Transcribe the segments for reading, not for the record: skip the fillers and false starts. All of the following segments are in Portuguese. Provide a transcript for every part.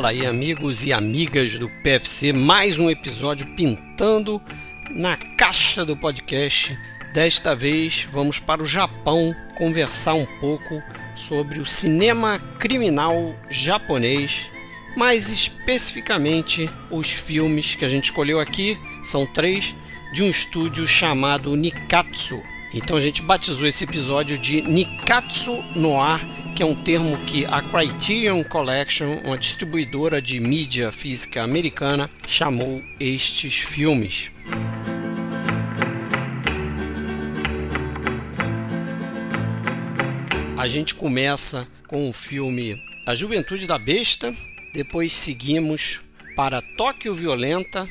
Fala aí, amigos e amigas do PFC, mais um episódio pintando na caixa do podcast. Desta vez vamos para o Japão conversar um pouco sobre o cinema criminal japonês, mais especificamente os filmes que a gente escolheu aqui, são 3, de um estúdio chamado Nikkatsu. Então a gente batizou esse episódio de Nikkatsu Noir, que é um termo que a Criterion Collection, uma distribuidora de mídia física americana, chamou estes filmes. A gente começa com o filme A Juventude da Besta, depois seguimos para Tóquio Violenta,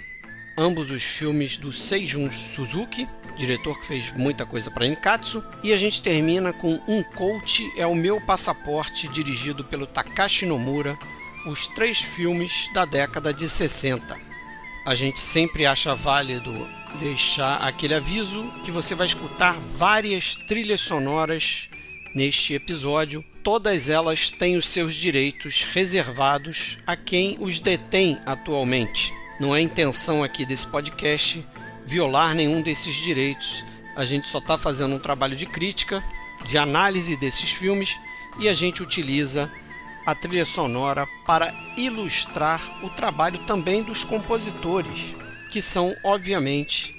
ambos os filmes do Seijun Suzuki, diretor que fez muita coisa para Nikkatsu, e a gente termina com Um Coach é o Meu Passaporte, dirigido pelo Takashi Nomura, os 3 filmes da década de 60. A gente sempre acha válido deixar aquele aviso que você vai escutar várias trilhas sonoras neste episódio. Todas elas têm os seus direitos reservados a quem os detém atualmente. Não é a intenção aqui desse podcast violar nenhum desses direitos. A gente só está fazendo um trabalho de crítica, de análise desses filmes, e a gente utiliza a trilha sonora para ilustrar o trabalho também dos compositores, que são, obviamente,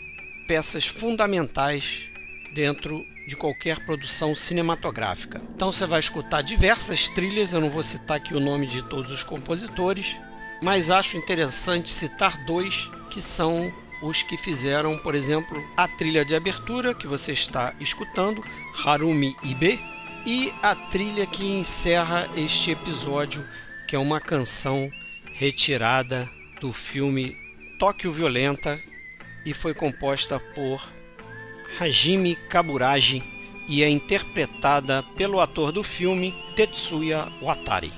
peças fundamentais dentro de qualquer produção cinematográfica. Então você vai escutar diversas trilhas, eu não vou citar aqui o nome de todos os compositores, mas acho interessante citar 2 que são os que fizeram, por exemplo, a trilha de abertura que você está escutando, Harumi Ibe, e a trilha que encerra este episódio, que é uma canção retirada do filme Tóquio Violenta e foi composta por Hajime Kaburagi e é interpretada pelo ator do filme Tetsuya Watari.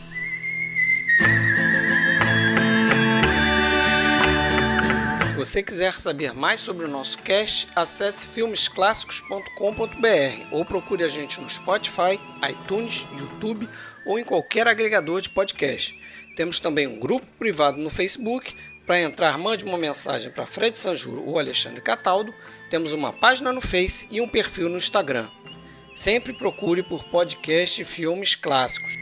Se você quiser saber mais sobre o nosso cast, acesse filmesclassicos.com.br ou procure a gente no Spotify, iTunes, YouTube ou em qualquer agregador de podcast. Temos também um grupo privado no Facebook. Para entrar, mande uma mensagem para Fred Sanjuro ou Alexandre Cataldo. Temos uma página no Face e um perfil no Instagram. Sempre procure por podcast Filmes Clássicos.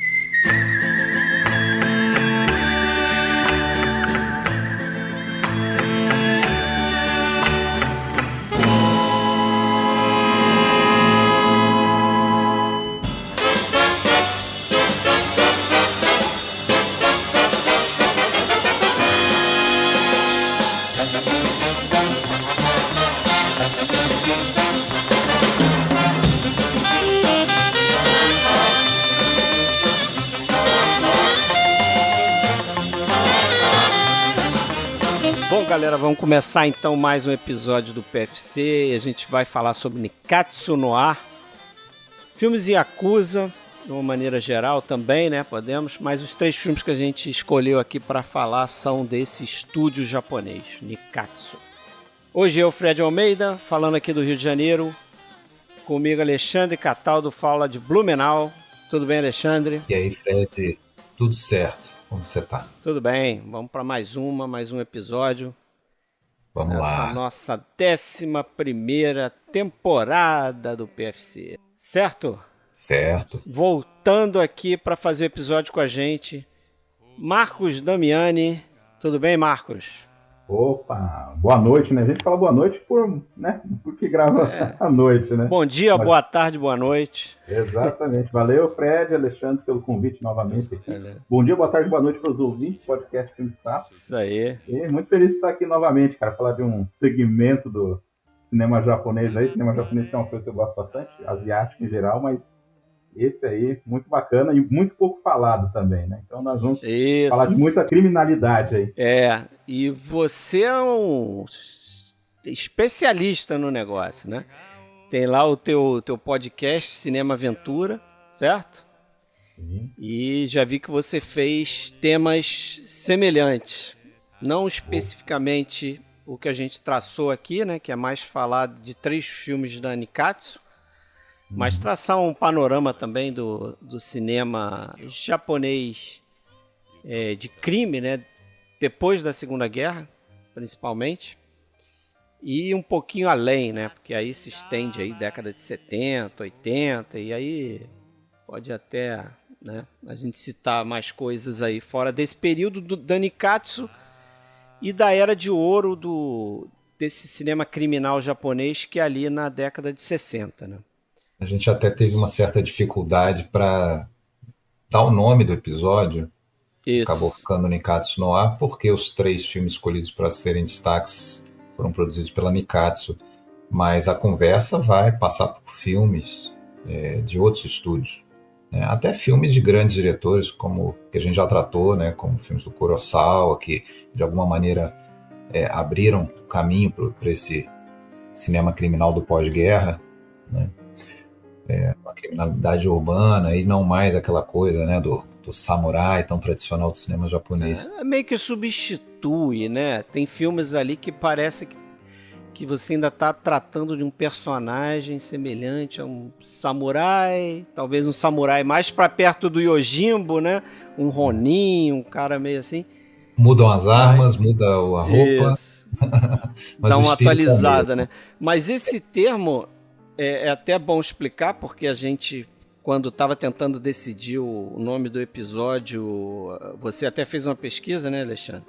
Bom, galera, vamos começar então mais um episódio do PFC. A gente vai falar sobre Nikkatsu Noir, filmes Yakuza, de uma maneira geral também, né? Podemos, mas os 3 filmes que a gente escolheu aqui para falar são desse estúdio japonês, Nikkatsu. Hoje eu, Fred Almeida, falando aqui do Rio de Janeiro. Comigo, Alexandre Cataldo, fala de Blumenau. Tudo bem, Alexandre? E aí, Fred? Tudo certo? Como você tá? Tudo bem. Vamos para mais um episódio. Vamos lá. Essa nossa 11ª temporada do PFC. Certo? Certo. Voltando aqui para fazer o episódio com a gente, Marcos Damiani. Tudo bem, Marcos? Opa, boa noite, né? A gente fala boa noite porque grava à noite, né? Bom dia, boa tarde, boa noite. Exatamente. Valeu, Fred, Alexandre, pelo convite novamente aqui. Bom dia, boa tarde, boa noite para os ouvintes do podcast Filmes Clássicos. Isso aí. E muito feliz de estar aqui novamente, cara, falar de um segmento do cinema japonês aí. Cinema japonês é uma coisa que eu gosto bastante, asiático em geral, mas esse aí, muito bacana e muito pouco falado também, né? Então nós vamos falar de muita criminalidade aí. E você é um especialista no negócio, né? Tem lá o teu podcast Cinema Aventura, certo? Sim. E já vi que você fez temas semelhantes. Não especificamente o que a gente traçou aqui, né? Que é mais falar de 3 filmes da Nikkatsu, mas traçar um panorama também do cinema japonês de crime, né? Depois da Segunda Guerra, principalmente. E um pouquinho além, né? Porque aí se estende aí década de 70, 80, e aí pode até, né, a gente citar mais coisas aí fora desse período da Nikatsu e da era de ouro desse cinema criminal japonês, que é ali na década de 60, né? A gente até teve uma certa dificuldade para dar o nome do episódio, que acabou Isso. ficando Nikatsu no Ar, porque os 3 filmes escolhidos para serem destaques foram produzidos pela Nikatsu, mas a conversa vai passar por filmes de outros estúdios, né? Até filmes de grandes diretores, como que a gente já tratou, né? Como filmes do Kurosawa, que de alguma maneira abriram caminho para esse cinema criminal do pós-guerra, né? Uma criminalidade urbana e não mais aquela coisa, né, do samurai tão tradicional do cinema japonês. Meio que substitui, né? Tem filmes ali que parece que você ainda está tratando de um personagem semelhante a um samurai, talvez um samurai mais para perto do Yojimbo, né? Um Ronin, um cara meio assim. Mudam as armas, muda a roupa, mas dá o uma espírito atualizada, é né? Mas esse termo é até bom explicar, porque a gente, quando estava tentando decidir o nome do episódio, você até fez uma pesquisa, né, Alexandre?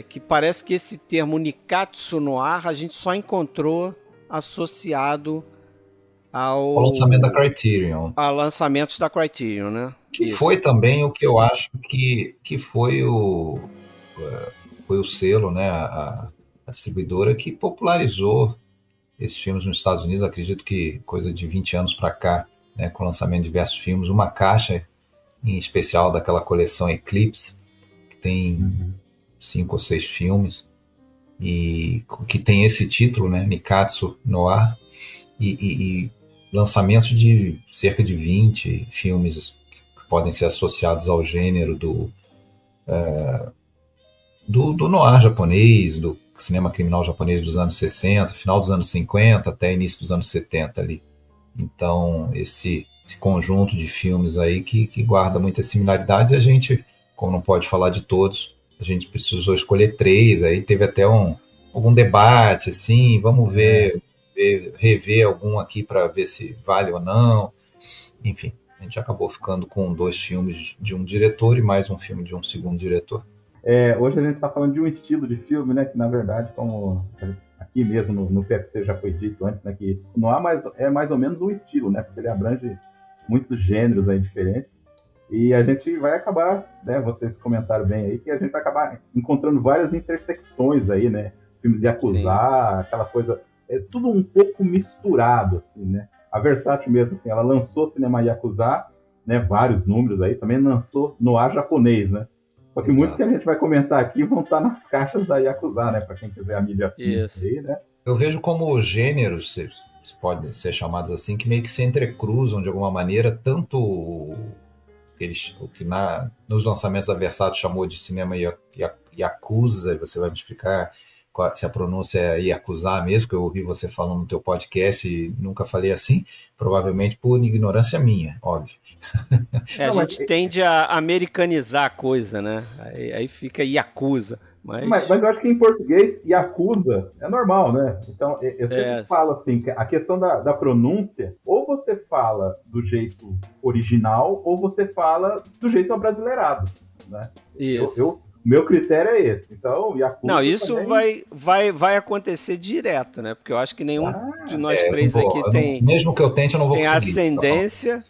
Que parece que esse termo Nikatsu no Ar a gente só encontrou associado ao lançamento da Criterion. A lançamentos da Criterion, né? Que isso foi também o que eu acho que foi o selo, né? A distribuidora que popularizou esses filmes nos Estados Unidos. Acredito que coisa de 20 anos para cá, né, com o lançamento de diversos filmes, uma caixa em especial daquela coleção Eclipse, que tem 5 ou 6 filmes, e que tem esse título, né, Nikatsu no Ar, e lançamentos de cerca de 20 filmes que podem ser associados ao gênero do noir japonês, do cinema criminal japonês dos anos 60, final dos anos 50 até início dos anos 70 ali. Então, esse conjunto de filmes aí que guarda muitas similaridades, a gente, como não pode falar de todos, a gente precisou escolher 3, aí teve até algum debate, assim, vamos rever algum aqui para ver se vale ou não. Enfim, a gente acabou ficando com 2 filmes de um diretor e mais um filme de um segundo diretor. Hoje a gente está falando de um estilo de filme, né, que na verdade, como aqui mesmo no PFC já foi dito antes, né, que não há mais ou menos um estilo, né, porque ele abrange muitos gêneros aí diferentes, e a gente vai acabar, né, vocês comentaram bem aí, que a gente vai acabar encontrando várias intersecções aí, né, filmes de Yakuza, aquela coisa, tudo um pouco misturado, assim, né. A Versátil mesmo, assim, ela lançou cinema Yakuza, né, vários números aí, também lançou noir japonês, né. Só que muito que a gente vai comentar aqui vão estar nas caixas da Yakuza, né, para quem quiser a mídia física aí, né. Eu vejo como gêneros, se podem ser chamados assim, que meio que se entrecruzam de alguma maneira, tanto o que nos lançamentos da Versátil chamou de cinema Yakuza, e você vai me explicar se a pronúncia é Yakuza mesmo, que eu ouvi você falando no teu podcast e nunca falei assim, provavelmente por ignorância minha, óbvio. A gente tende a americanizar a coisa, né? Aí fica Yakuza. Mas eu acho que em português, Yakuza é normal, né? Então, eu sempre falo assim, que a questão da pronúncia, ou você fala do jeito original, ou você fala do jeito abrasileirado, né? Isso. Meu critério é esse. Então, Yakuza. Não, isso também vai acontecer direto, né? Porque eu acho que nenhum de nós três aqui tem. Mesmo que eu tente, eu não vou tem conseguir. Ascendência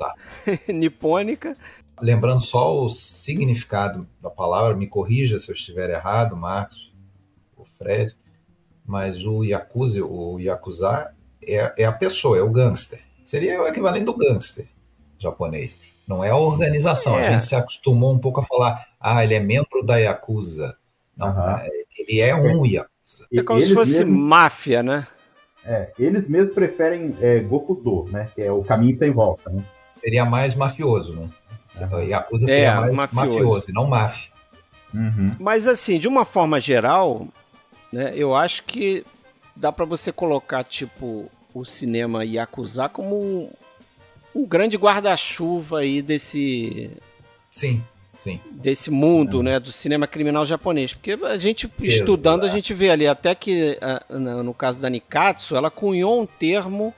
nipônica. Lembrando só o significado da palavra, me corrija se eu estiver errado, Marcos, o Fred, mas o Yakuza, o Yakuza é a pessoa, é o gangster. Seria o equivalente do gangster japonês. Não é a organização. A gente se acostumou um pouco a falar, ele é membro da Yakuza. Não, ele é um Yakuza. É como se fosse máfia, né? Eles mesmos preferem Gokudo, né? Que é o caminho sem volta, né? Seria mais mafioso, né? Yakuza seria mais mafioso e não máfia. Mas assim, de uma forma geral, né, eu acho que dá para você colocar tipo o cinema Yakuza como um grande guarda-chuva aí desse sim. desse mundo, né, do cinema criminal japonês. Porque a gente, estudando, a gente vê ali, até que no caso da Nikatsu, ela cunhou um termo,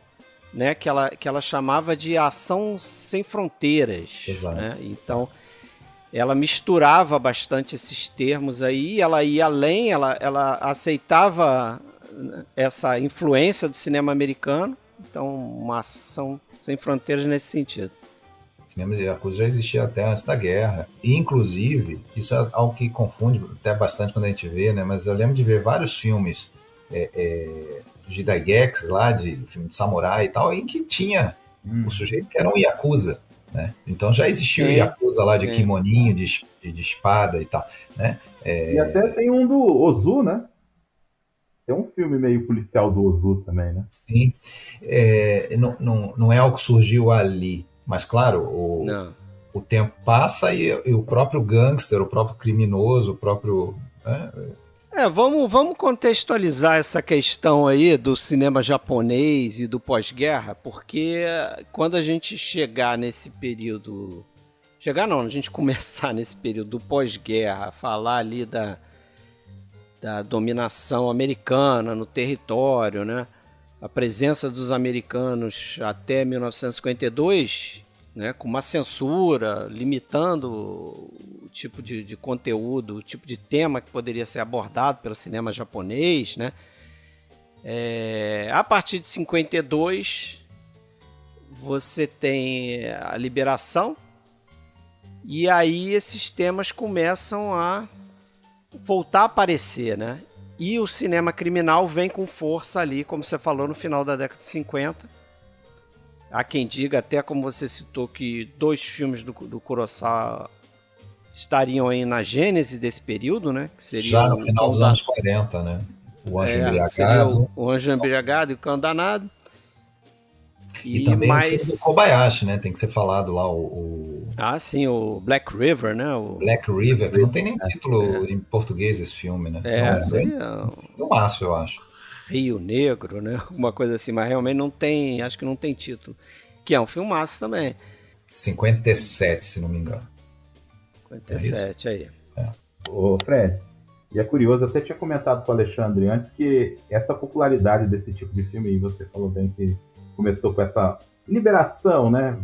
né, que ela chamava de ação sem fronteiras. Exato, né? Então, ela misturava bastante esses termos aí, ela ia além, ela aceitava essa influência do cinema americano, então uma ação sem fronteiras nesse sentido. O cinema de Yakuza já existia até antes da guerra. E, inclusive, isso é algo que confunde até bastante quando a gente vê, né? Mas eu lembro de ver vários filmes de Daigex lá, de filme de samurai e tal, em que tinha o sujeito que era um Yakuza, né? Então já existia o Yakuza lá de kimoninho, de espada e tal, né? E até tem um do Ozu, né? Tem um filme meio policial do Ozu também, né? Sim. Não é algo que surgiu ali, mas claro, o tempo passa e o próprio gangster, o próprio criminoso, o próprio... Vamos contextualizar essa questão aí do cinema japonês e do pós-guerra, porque quando a gente chegar nesse período... a gente começar nesse período do pós-guerra, falar ali da dominação americana no território, né? A presença dos americanos até 1952, né? Com uma censura, limitando o tipo de conteúdo, o tipo de tema que poderia ser abordado pelo cinema japonês, né? A partir de 52, você tem a liberação, e aí esses temas começam a voltar a aparecer, né? E o cinema criminal vem com força ali, como você falou, no final da década de 50. Há quem diga, até como você citou, que 2 filmes do Kurosawa estariam aí na gênese desse período, né? Que seria já no final dos anos 40, né? O Anjo Embriagado. Seria o Anjo Embriagado e o Cão Danado. E também o filme do Kobayashi, né? Tem que ser falado lá sim, o Black River, né? Black River, que não tem nem título em português esse filme, né? Seria um filmaço, eu acho. Rio Negro, né? Alguma coisa assim, mas realmente não tem, acho que não tem título. Que é um filmaço também. 57, se não me engano. 57, aí. Ô, Fred, e é curioso, eu até tinha comentado com o Alexandre antes que essa popularidade desse tipo de filme, e você falou bem que começou com essa liberação, né?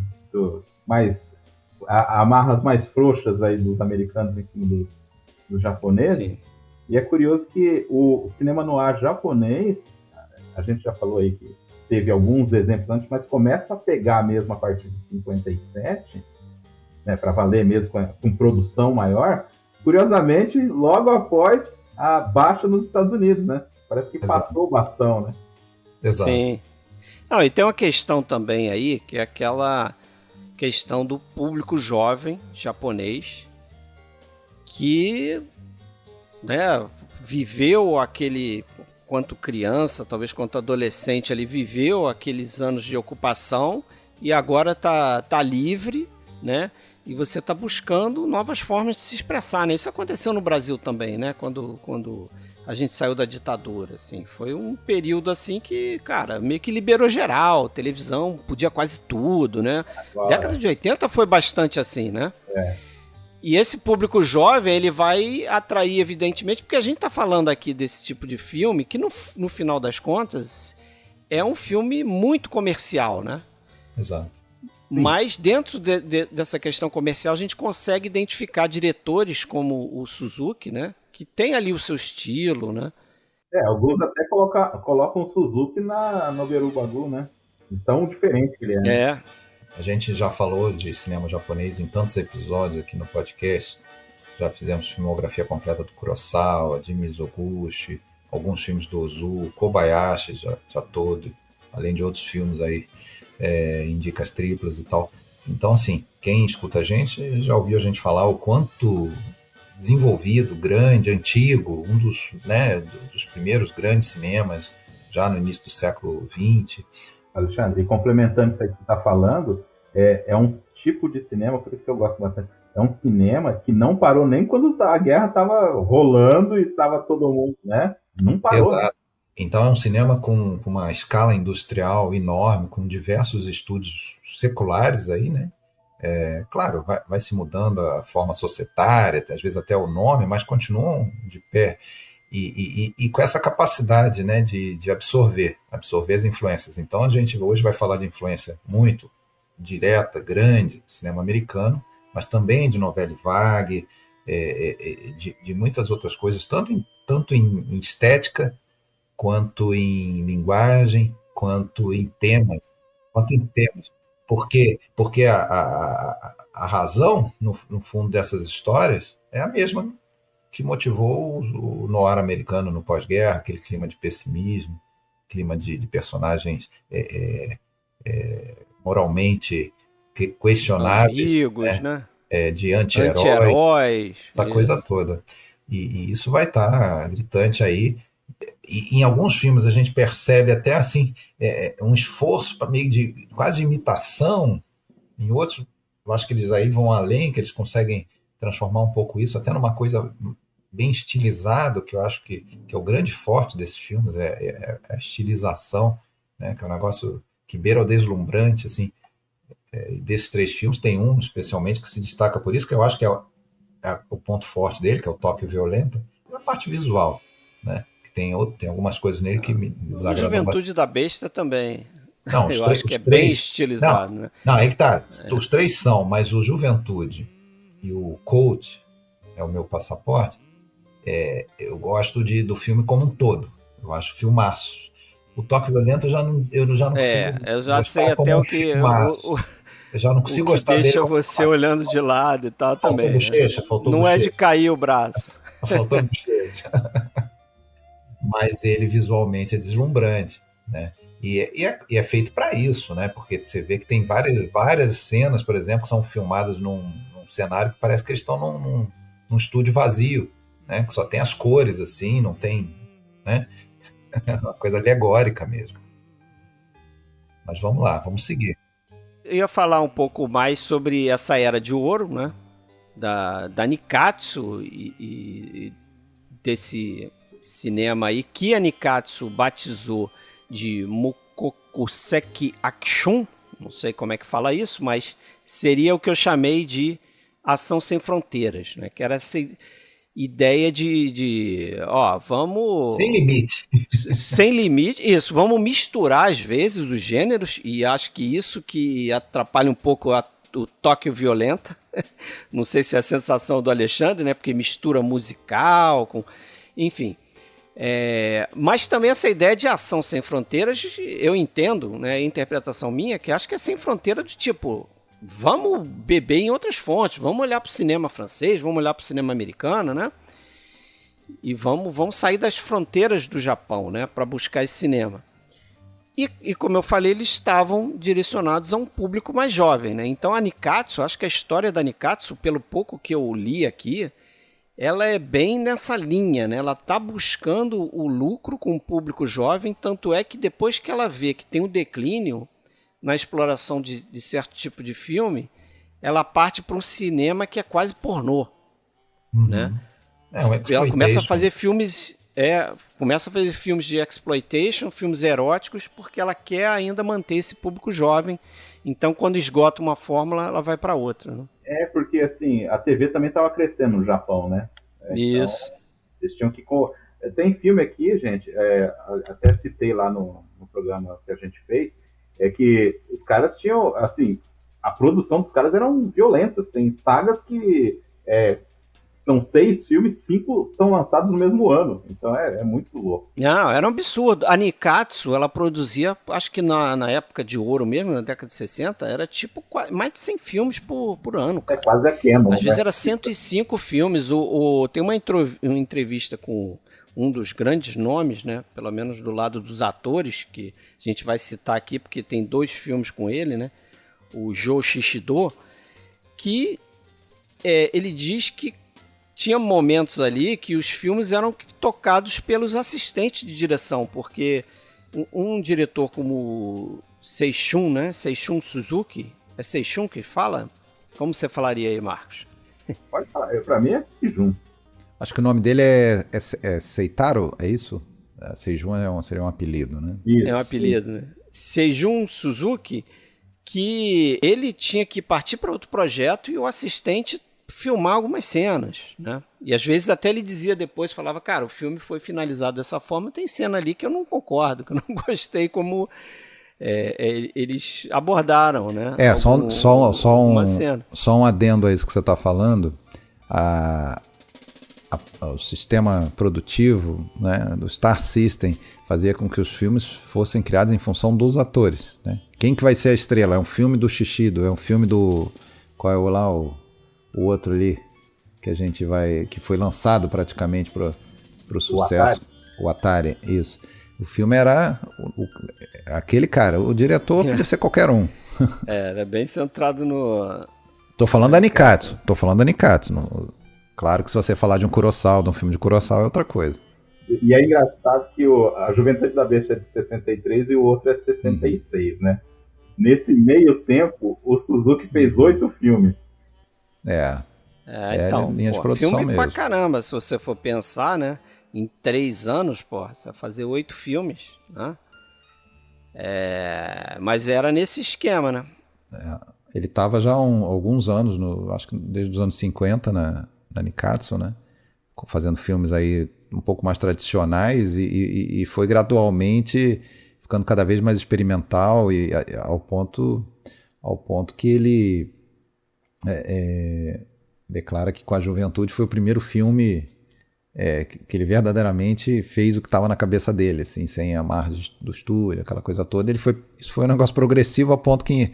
Amarras mais frouxas aí dos americanos em cima dos japoneses. Sim. E é curioso que o cinema noir japonês, a gente já falou aí que teve alguns exemplos antes, mas começa a pegar mesmo a partir de 57, né, para valer mesmo com produção maior, curiosamente, logo após a baixa nos Estados Unidos, né? Parece que passou o bastão, né? Exato. Sim. Não, e tem uma questão também aí, que é aquela questão do público jovem japonês que, né, viveu quanto criança, talvez quanto adolescente ali, viveu aqueles anos de ocupação e agora tá livre, né? E você está buscando novas formas de se expressar, né? Isso aconteceu no Brasil também, né? Quando a gente saiu da ditadura, assim. Foi um período, assim, que, cara, meio que liberou geral. Televisão podia quase tudo, né? Claro. Década de 80 foi bastante assim, né? E esse público jovem, ele vai atrair, evidentemente, porque a gente está falando aqui desse tipo de filme que, no final das contas, é um filme muito comercial, né? Exato. Sim. Mas dentro dessa questão comercial, a gente consegue identificar diretores como o Suzuki, né? Que tem ali o seu estilo, né? Alguns até colocam o Suzuki na Noboru Bagu, né? Tão diferente que ele é. Né? A gente já falou de cinema japonês em tantos episódios aqui no podcast. Já fizemos filmografia completa do Kurosawa, de Mizoguchi, alguns filmes do Ozu, Kobayashi já todo, além de outros filmes aí, em dicas triplas e tal. Então, assim, quem escuta a gente já ouviu a gente falar o quanto desenvolvido, grande, antigo, um dos primeiros grandes cinemas, já no início do século XX. Alexandre, e complementando isso aí que você está falando, é um tipo de cinema, por isso que eu gosto bastante, é um cinema que não parou nem quando a guerra estava rolando e estava todo mundo, né? Não parou. Exato. Então é um cinema com uma escala industrial enorme, com diversos estúdios seculares aí, né? Claro, vai se mudando a forma societária, às vezes até o nome, mas continuam de pé. E com essa capacidade, né, de absorver as influências. Então a gente hoje vai falar de influência muito direta, grande, do cinema americano, mas também de novela vague, de muitas outras coisas, tanto em estética, quanto em linguagem, quanto em temas. Porque a razão, no fundo, dessas histórias é a mesma que motivou o noir americano no pós-guerra, aquele clima de pessimismo, clima de personagens moralmente questionáveis, Ambíguos, né? de anti-herói, Anti-heróis. essa coisa toda. E isso vai estar gritante aí. E em alguns filmes a gente percebe até assim um esforço para meio de quase imitação. Em outros, eu acho que eles aí vão além, que eles conseguem transformar um pouco isso até numa coisa bem estilizado, que eu acho que é o grande forte desses filmes, a estilização, né, que é um negócio que beira o deslumbrante, assim. Desses três filmes tem um especialmente que se destaca por isso, que eu acho que é o ponto forte dele, que é o Tóquio Violenta, é a parte visual, né? Que tem algumas coisas nele que me O desagradam Juventude bastante. da Besta também. Não, Eu acho que os é bem três. Não, estilizado, né? não, aí que tá. Os três são, mas o Juventude e o Colt é o meu passaporte. Eu gosto do filme como um todo. Eu acho filmaço. O Toque Violento eu já não consigo Eu já sei gostar até como um o que filmaço. Eu já não o consigo que gostar dele deixa como um você filmaço. olhando de lado e tal Faltou também, né? bochecha, faltou Não é de bochecha. cair o braço. Faltou bochecha. Mas ele visualmente é deslumbrante, né? E é feito para isso, né? Porque você vê que tem várias cenas, por exemplo, que são filmadas num cenário que parece que eles estão num estúdio vazio, né? Que só tem as cores, assim, não tem, né? É uma coisa alegórica mesmo. Mas vamos lá, vamos seguir. Eu ia falar um pouco mais sobre essa era de ouro, né? Da Nikatsu e desse cinema aí que a Nikatsu batizou de Mokokuseki Action, não sei como é que fala isso, mas seria o que eu chamei de ação sem fronteiras, né? Que era essa ideia Sem vamos limite. sem limite, isso, vamos misturar às vezes os gêneros e acho que isso que atrapalha um pouco o Tóquio Violenta. Não sei se é a sensação do Alexandre, né? Porque mistura musical com, enfim. Mas também essa ideia de ação sem fronteiras, eu entendo, né? A interpretação minha, que acho que é sem fronteira do tipo, vamos beber em outras fontes, vamos olhar para o cinema francês, vamos olhar para o cinema americano, né? E vamos sair das fronteiras do Japão, né? Para buscar esse cinema. E como eu falei, eles estavam direcionados a um público mais jovem, né? Então a Nikatsu, acho que a história da Nikatsu, pelo pouco que eu li aqui, ela é bem nessa linha, né? Ela está buscando o lucro com o público jovem, tanto é que depois que ela vê que tem um declínio na exploração de certo tipo de filme, ela parte para um cinema que é quase pornô, né? Uhum. Um Ela começa a exploitation. fazer filmes, de exploitation, filmes eróticos, porque ela quer ainda manter esse público jovem. Então, quando esgota uma fórmula, ela vai para outra, né? Porque assim, a TV também estava crescendo no Japão, né? Então, Isso. eles tinham que. Tem filme aqui, gente, até citei lá no programa que a gente fez, que os caras tinham, assim, a produção dos caras eram violentas. Tem sagas que são 6 filmes, 5 são lançados no mesmo ano. Então é muito louco. Não, era um absurdo. A Nikatsu, ela produzia, acho que na época de ouro mesmo, na década de 60, era tipo mais de 100 filmes por ano, Isso é cara. quase a Canon, Às vezes né? era 105 filmes. Tem uma entrevista com um dos grandes nomes, né? Pelo menos do lado dos atores, que a gente vai citar aqui, porque tem 2 filmes com ele, né? O Joe Shishido, que ele diz que tinha momentos ali que os filmes eram tocados pelos assistentes de direção, porque um diretor como Seishun, né? Seishun Suzuki, é Seishun que fala? Como você falaria aí, Marcos? Pode falar. Pra mim é Sejun. Acho que o nome dele é Seitaro, é isso? Seijun seria um apelido, né? Isso. É um apelido, né? Seijun Suzuki, que ele tinha que partir para outro projeto e o assistente filmar algumas cenas, né? E às vezes até ele dizia depois, falava, cara, o filme foi finalizado dessa forma, tem cena ali que eu não concordo, que eu não gostei como eles abordaram, né? Uma cena. Só um adendo a isso que você está falando. O sistema produtivo, né, do Star System fazia com que os filmes fossem criados em função dos atores, né? Quem que vai ser a estrela? É um filme do Shishido, é um filme do... Qual é o outro ali que a gente vai... que foi lançado praticamente para o sucesso. O Atari, isso. O filme era aquele cara, o diretor podia ser qualquer um. Era bem centrado no... Tô falando da Nikatsu. Claro que se você falar de um Kurosawa, de um filme de Kurosawa, é outra coisa. E é engraçado que a Juventude da Besta é de 63 e o outro é de 66, né? Nesse meio tempo, o Suzuki fez 8 filmes. Então, linha de produção filme mesmo. pra caramba, se você for pensar, né? Em 3 anos, você vai fazer 8 filmes, né? Mas era nesse esquema, né? Ele estava já há alguns anos, acho que desde os anos 50 na Nikatsu, né? Fazendo filmes aí um pouco mais tradicionais e foi gradualmente ficando cada vez mais experimental e ao ponto que ele declara que Com a Juventude foi o primeiro filme que ele verdadeiramente fez o que estava na cabeça dele, assim, sem amarras do estúdio, aquela coisa toda. Isso foi um negócio progressivo ao ponto que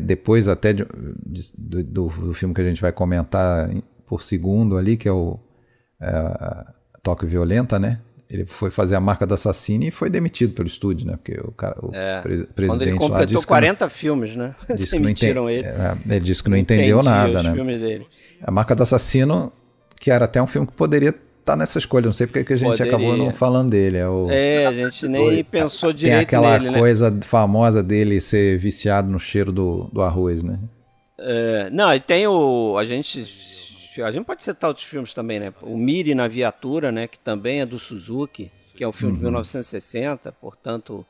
depois até do filme que a gente vai comentar por segundo ali, que é o Tóquio Violenta, né? Ele foi fazer a Marca do Assassino e foi demitido pelo estúdio, né? Porque o presidente quando ele lá disse completou 40 filmes, né? Disse que demitiram ele. Ele disse que não entendeu nada, os né? filmes dele. A Marca do Assassino, que era até um filme que poderia estar nessa escolha, não sei porque que a gente acabou não falando dele. A gente nem pensou direito nele, tem aquela né? coisa famosa dele ser viciado no cheiro do arroz, né? Não, e tem a gente pode citar outros filmes também, né? O Miri na Viatura, né? Que também é do Suzuki, que é um filme de 1960, portanto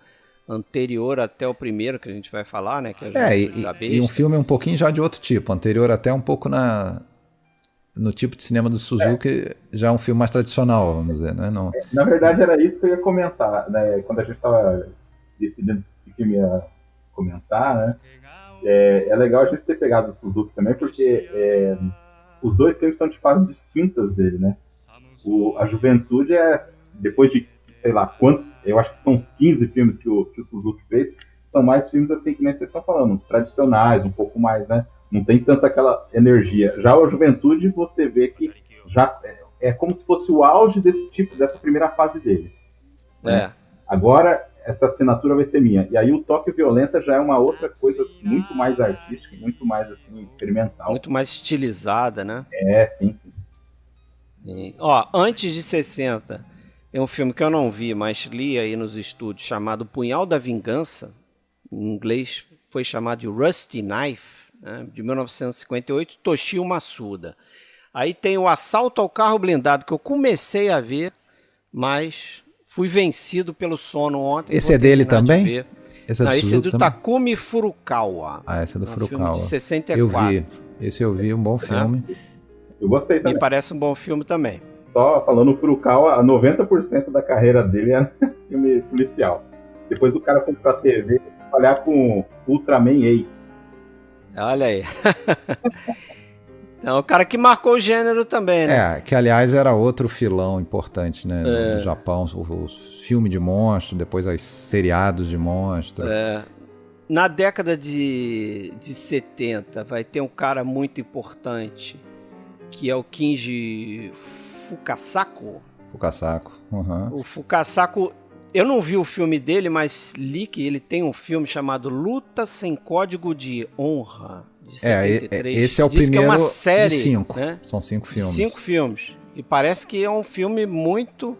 anterior até o primeiro que a gente vai falar, né? Que é a Juventude da Besta. E um filme um pouquinho já de outro tipo, anterior até um pouco no tipo de cinema do Suzuki, já é um filme mais tradicional, vamos dizer, né? Não... Na verdade era isso que eu ia comentar, né? Quando a gente estava decidindo o que ia comentar, né? É legal a gente ter pegado o Suzuki também, porque os dois filmes são de fases distintas dele, né? A Juventude depois de, sei lá, quantos, eu acho que são uns 15 filmes que o Suzuki fez, são mais filmes assim que nem vocês estão falando, tradicionais, um pouco mais, né? Não tem tanta aquela energia. Já a Juventude, você vê que já é como se fosse o auge dessa primeira fase dele. Né? Agora, essa assinatura vai ser minha. E aí o Tóquio Violenta já é uma outra coisa muito mais artística, muito mais assim, experimental. Muito mais estilizada, né? Sim. Ó, antes de 60, é um filme que eu não vi, mas li aí nos estúdios, chamado Punhal da Vingança. Em inglês foi chamado de Rusty Knife, né, de 1958, Toshio Masuda. Aí tem o Assalto ao Carro Blindado, que eu comecei a ver, mas fui vencido pelo sono ontem. Esse é dele também? Esse é do Takumi Furukawa. Esse é do Furukawa. Filme de 64. Eu vi. Esse eu vi, um bom filme. Eu gostei também. Me parece um bom filme também. Só falando, o Furukawa, 90% da carreira dele é filme policial. Depois o cara foi pra TV trabalhar com Ultraman Ace. Olha aí. Então, o cara que marcou o gênero também, né? Que aliás era outro filão importante, né? No Japão, o filme de monstro, depois os seriados de monstro. Na década de 70 vai ter um cara muito importante, que é o Kinji Fukasaku. O Fukasaku, eu não vi o filme dele, mas li que ele tem um filme chamado Luta Sem Código de Honra, de 73. Esse é o Diz primeiro que é uma série, de 5. né? São 5 filmes. 5 filmes. E parece que é um filme muito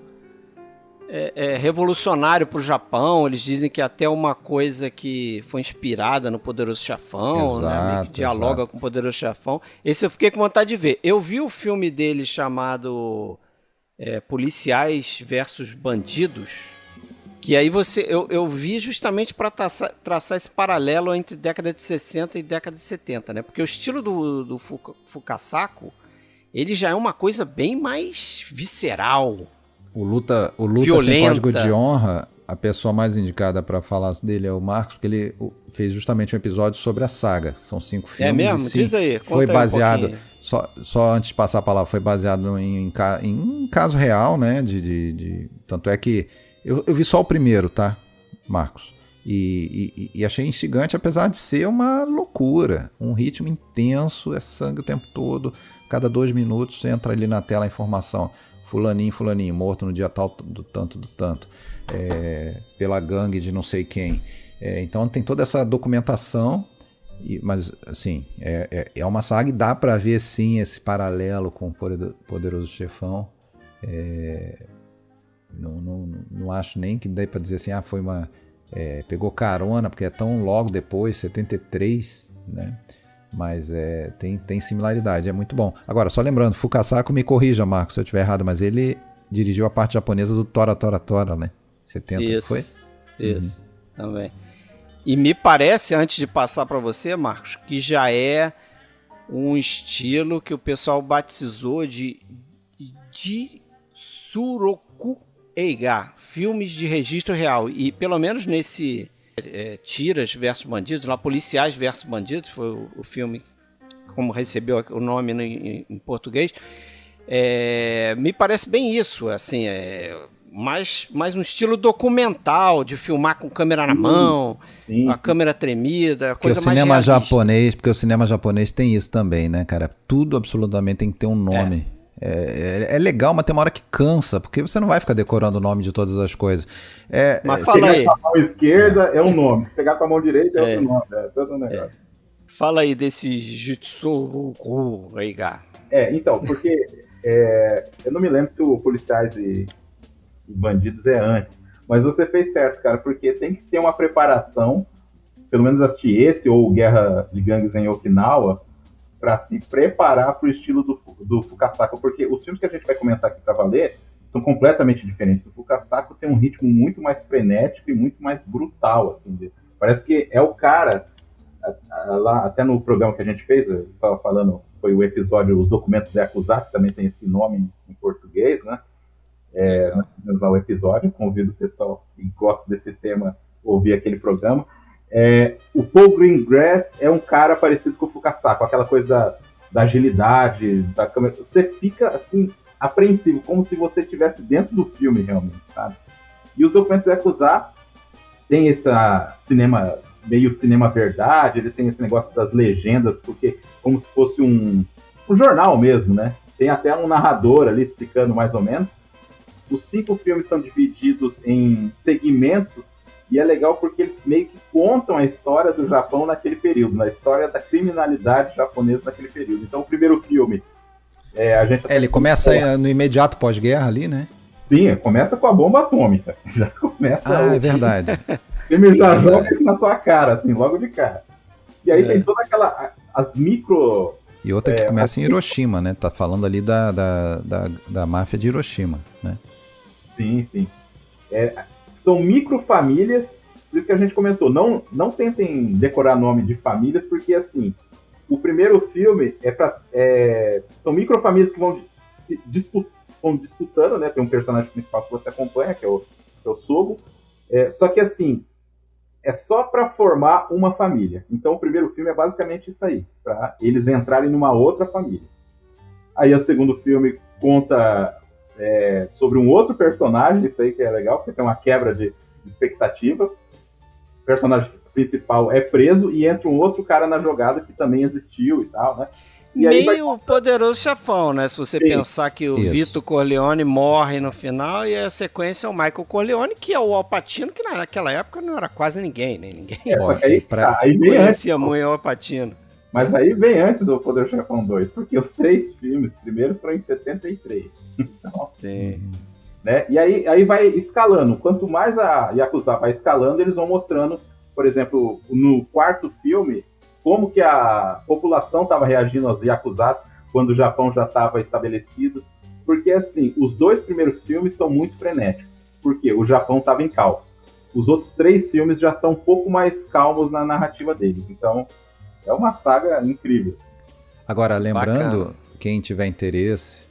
revolucionário para o Japão. Eles dizem que até uma coisa que foi inspirada no Poderoso Chefão, né? Que dialoga com o Poderoso Chefão. Esse eu fiquei com vontade de ver. Eu vi o filme dele chamado Policiais versus Bandidos, Que aí eu vi justamente para traçar esse paralelo entre década de 60 e década de 70, né? Porque o estilo do Fukasaku, ele já é uma coisa bem mais visceral. O Luta violenta. Sem Código de Honra, a pessoa mais indicada para falar dele é o Marcos, porque ele fez justamente um episódio sobre a saga. São 5 filmes. É mesmo? E, sim, diz aí. Foi baseado, só antes de passar a palavra, foi baseado em um caso real, né? Tanto é que eu vi só o primeiro, tá, Marcos? E achei instigante, apesar de ser uma loucura. Um ritmo intenso, é sangue o tempo todo. Cada 2 minutos entra ali na tela a informação. Fulaninho, morto no dia tal, do tanto. Pela gangue de não sei quem. Então tem toda essa documentação. Mas, assim, é uma saga e dá pra ver, sim, esse paralelo com o Poderoso Chefão. Não acho nem que dê pra dizer assim, foi uma... pegou carona, porque é tão logo depois, 73, né? Mas tem similaridade, é muito bom. Agora, só lembrando, Fukasaku, me corrija, Marcos, se eu estiver errado, mas ele dirigiu a parte japonesa do Tora, né? 70, isso, foi? Isso, também. E me parece, antes de passar para você, Marcos, que já é um estilo que o pessoal batizou de Suroku Eiga, filmes de registro real. E pelo menos nesse Tiras versus Bandidos, lá Policiais versus Bandidos, foi o filme como recebeu o nome em português, me parece bem isso, assim, mais um estilo documental, de filmar com câmera na mão, a câmera tremida, coisa mais realista. Porque o cinema japonês tem isso também, né, cara? Tudo absolutamente tem que ter um nome. É legal, mas tem uma hora que cansa, porque você não vai ficar decorando o nome de todas as coisas. Mas fala aí. Se pegar com a mão esquerda é um nome, se pegar com a mão direita é outro nome, é todo um negócio. Fala aí desse Jutsuroku Eiga. Então, porque eu não me lembro se o Policiais e Bandidos é antes, mas você fez certo, cara, porque tem que ter uma preparação, pelo menos assistir esse ou Guerra de Gangues em Okinawa, para se preparar para o estilo do Fukasaku, porque os filmes que a gente vai comentar aqui para valer são completamente diferentes. O Fukasaku tem um ritmo muito mais frenético e muito mais brutal, assim. Parece que é o cara, lá até no programa que a gente fez, só falando, foi o episódio Os Documentos de Yakuza, que também tem esse nome em português, né? Nós vamos usar o episódio, convido o pessoal que gosta desse tema a ouvir aquele programa. O Paul Greengrass é um cara parecido com o Fukasaku, aquela coisa da agilidade, da câmera. Você fica assim, apreensivo, como se você estivesse dentro do filme realmente, sabe? E os Documentos de Yakuza tem esse meio cinema verdade, ele tem esse negócio das legendas, porque como se fosse um jornal mesmo, né? Tem até um narrador ali explicando mais ou menos. Os 5 filmes são divididos em segmentos. E é legal porque eles meio que contam a história do Japão naquele período, na história da criminalidade japonesa naquele período. Então, o primeiro filme... ele começa no imediato pós-guerra ali, né? Sim, começa com a bomba atômica. Já começa... é verdade. O filme já joga isso na tua cara, assim, logo de cara. E aí tem toda aquela... As micro... E outra que começa em Hiroshima, né? Tá falando ali da máfia de Hiroshima, né? Sim. São microfamílias, por isso que a gente comentou, não tentem decorar nome de famílias, porque assim, o primeiro filme são microfamílias que vão disputando, né? Tem um personagem principal que você acompanha, que é o Sogo, só que assim, é só para formar uma família. Então o primeiro filme é basicamente isso aí, para eles entrarem numa outra família. Aí o segundo filme conta... sobre um outro personagem, isso aí que é legal, porque tem uma quebra de expectativa. O personagem principal é preso e entra um outro cara na jogada que também existiu e tal, né? E meio Poderoso Chefão, né? Se você pensar que o Vito Corleone morre no final e a sequência é o Michael Corleone, que é o Al Pacino, que naquela época não era quase ninguém, né? Ninguém aí conhecia muito o Al Pacino. Mas aí vem antes do Poderoso Chefão 2, porque os 3 filmes primeiros foram em 73. Então, né? E aí vai escalando. Quanto mais a Yakuza vai escalando, eles vão mostrando, por exemplo, no 4º filme, como que a população estava reagindo aos Yakuzas quando o Japão já estava estabelecido. Porque, assim, os 2 primeiros filmes são muito frenéticos. Porque o Japão estava em caos. os outros 3 filmes já são um pouco mais calmos na narrativa deles. Então, é uma saga incrível. Agora, lembrando, Bacana. quem tiver interesse,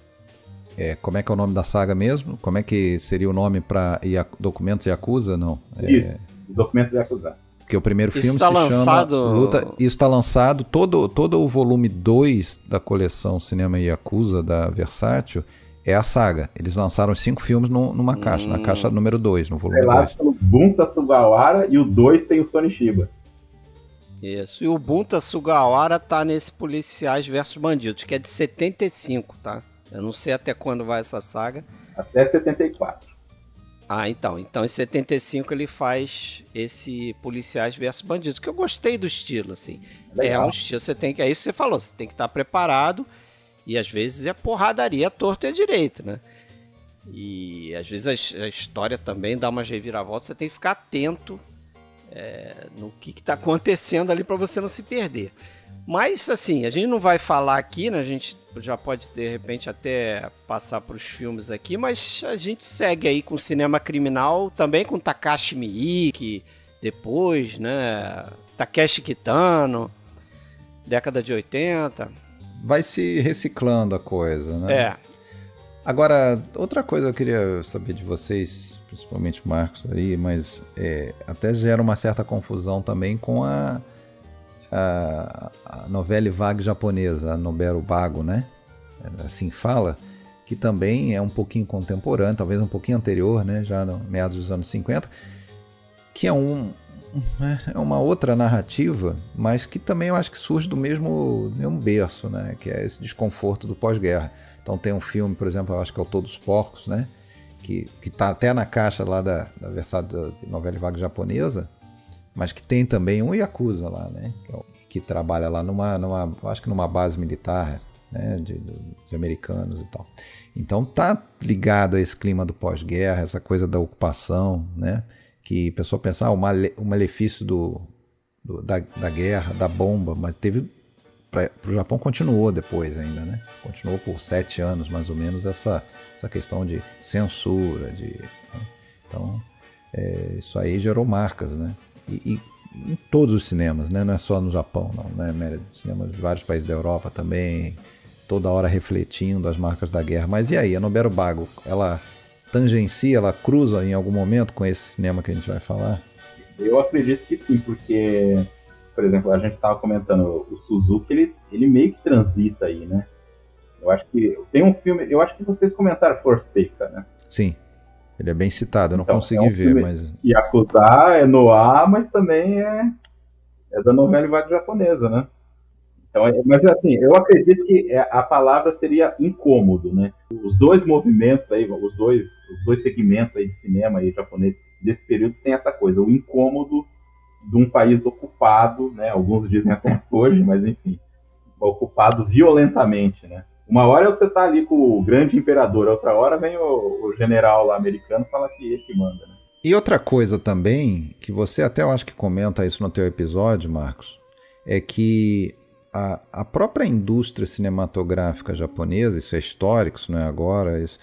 como é que é o nome da saga mesmo? Como é que seria o nome para Documentos Yakuza? Não. Isso, os documentos de acusar. Porque o primeiro Isso filme tá se lançado... chama Luta. Isso está lançado, todo o volume 2 da coleção Cinema Yakuza da Versátil é a saga. Eles lançaram os 5 filmes numa caixa, na caixa número 2, no volume 2. Pelo Bunta Sugawara e o 2 tem o Sony Shiba. Isso. E o Bunta Sugawara tá nesse Policiais versus Bandidos, que é de 75, tá? Eu não sei até quando vai essa saga. Até 74. Ah, então em 75 ele faz esse Policiais versus Bandidos, que eu gostei do estilo, assim. Legal. É um estilo, é isso que você falou, você tem que estar preparado, e às vezes é porradaria à torta e à direita, né? E às vezes a história também dá umas reviravoltas, você tem que ficar atento no que está acontecendo ali para você não se perder. Mas assim, a gente não vai falar aqui, né? A gente já pode de repente até passar para os filmes aqui, mas a gente segue aí com o cinema criminal, também com Takashi Miike, depois, né? Takeshi Kitano, década de 80. Vai se reciclando a coisa, né? É. Agora, outra coisa eu queria saber de vocês, principalmente o Marcos aí, mas até gera uma certa confusão também com a novela vague japonesa, a Noberu Bago, né? Assim fala, que também é um pouquinho contemporâneo, talvez um pouquinho anterior, né? Já no meados dos anos 50, que é uma outra narrativa, mas que também eu acho que surge do mesmo berço, né? Que é esse desconforto do pós-guerra. Então tem um filme, por exemplo, eu acho que é o Todos os Porcos, né? Que tá até na caixa lá da versão da novela vaga japonesa, mas que tem também um Yakuza lá, né? Que trabalha lá acho que numa base militar, né? De americanos e tal. Então tá ligado a esse clima do pós-guerra, essa coisa da ocupação, né? Que a pessoa pensa, o malefício da guerra, da bomba, mas pro Japão continuou depois ainda, né? Continuou por 7 anos, mais ou menos, essa questão de censura, né? Então, isso aí gerou marcas, né? E em todos os cinemas, né? Não é só no Japão, não, né? Cinemas de vários países da Europa também, toda hora refletindo as marcas da guerra. Mas e aí, a Noberu Bago, ela tangencia, ela cruza em algum momento com esse cinema que a gente vai falar? Eu acredito que sim, porque, por exemplo, a gente estava comentando o Suzuki, ele meio que transita aí, né? Eu acho que tem um filme, eu acho que vocês comentaram Forsaken, né? Sim, ele é bem citado, eu não Então, consegui ver, mas... Yakuza é noir, mas também é da novela vaga japonesa, né? Então, mas assim, eu acredito que a palavra seria incômodo, né? Os dois movimentos aí, os dois segmentos aí de cinema aí japonês desse período tem essa coisa, o incômodo de um país ocupado, né? Alguns dizem até hoje, mas enfim, ocupado violentamente, né? Uma hora você tá ali com o grande imperador, outra hora vem o general lá americano e fala que ele que manda, né? E outra coisa também, que você até eu acho que comenta isso no teu episódio, Marcos, é que a própria indústria cinematográfica japonesa, isso é histórico, isso não é agora, isso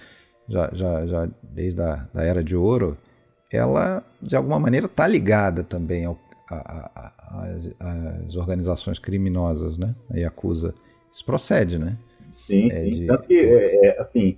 já desde a Era de Ouro, ela de alguma maneira está ligada também às organizações criminosas, né? A Yakuza. Isso procede, né? Sim, sim. Tanto que, assim,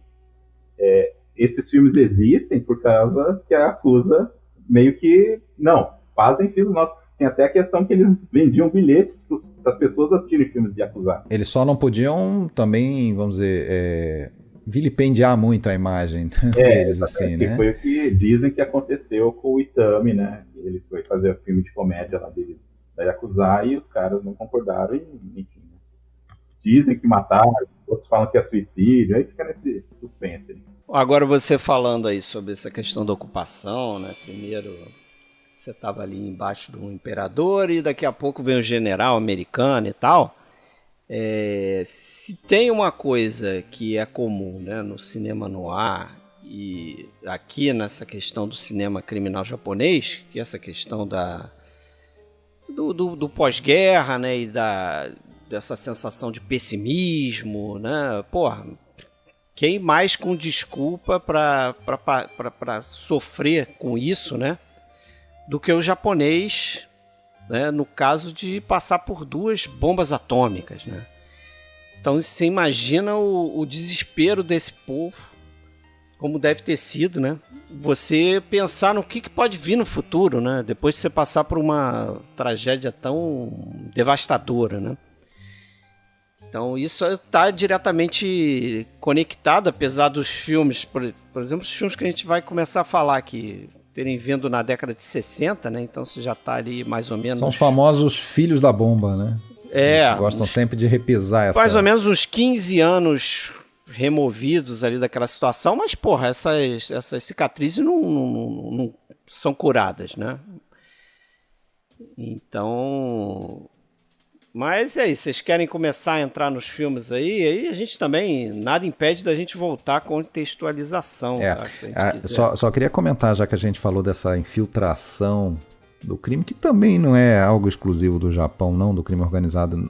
esses filmes existem por causa que a Yakuza meio que, não, fazem filmes nossos. Tem até a questão que eles vendiam bilhetes para as pessoas assistirem filmes de Yakuza. Eles só não podiam também, vamos dizer, vilipendiar muito a imagem deles, assim, né? Foi o que dizem que aconteceu com o Itami, né? Ele foi fazer o filme de comédia lá dele, da Yakuza, e os caras não concordaram, e enfim. Né? Dizem que mataram, outros falam que é suicídio, aí fica nesse suspense. Agora você falando aí sobre essa questão da ocupação, né? Primeiro você estava ali embaixo de um imperador e daqui a pouco vem um general americano e tal. Se tem uma coisa que é comum, né, no cinema noir e aqui nessa questão do cinema criminal japonês, que é essa questão do pós-guerra, né, e dessa sensação de pessimismo, né, porra, quem mais com desculpa para sofrer com isso, né, do que o japonês, né, no caso de passar por 2 bombas atômicas, né? Então você imagina o desespero desse povo, como deve ter sido, né? Você pensar no que pode vir no futuro, né? Depois de você passar por uma tragédia tão devastadora, né? Então isso está diretamente conectado, apesar dos filmes, por exemplo, os filmes que a gente vai começar a falar aqui, terem vindo na década de 60, né? Então você já está ali mais ou menos... São os famosos filhos da bomba, né? Eles gostam sempre de repisar essa... Mais ou menos uns 15 anos removidos ali daquela situação, mas, porra, essas cicatrizes não são curadas, né? Então... Mas é isso, vocês querem começar a entrar nos filmes aí a gente também, nada impede da gente voltar à contextualização. Tá? Só queria comentar, já que a gente falou dessa infiltração do crime, que também não é algo exclusivo do Japão, não, do crime organizado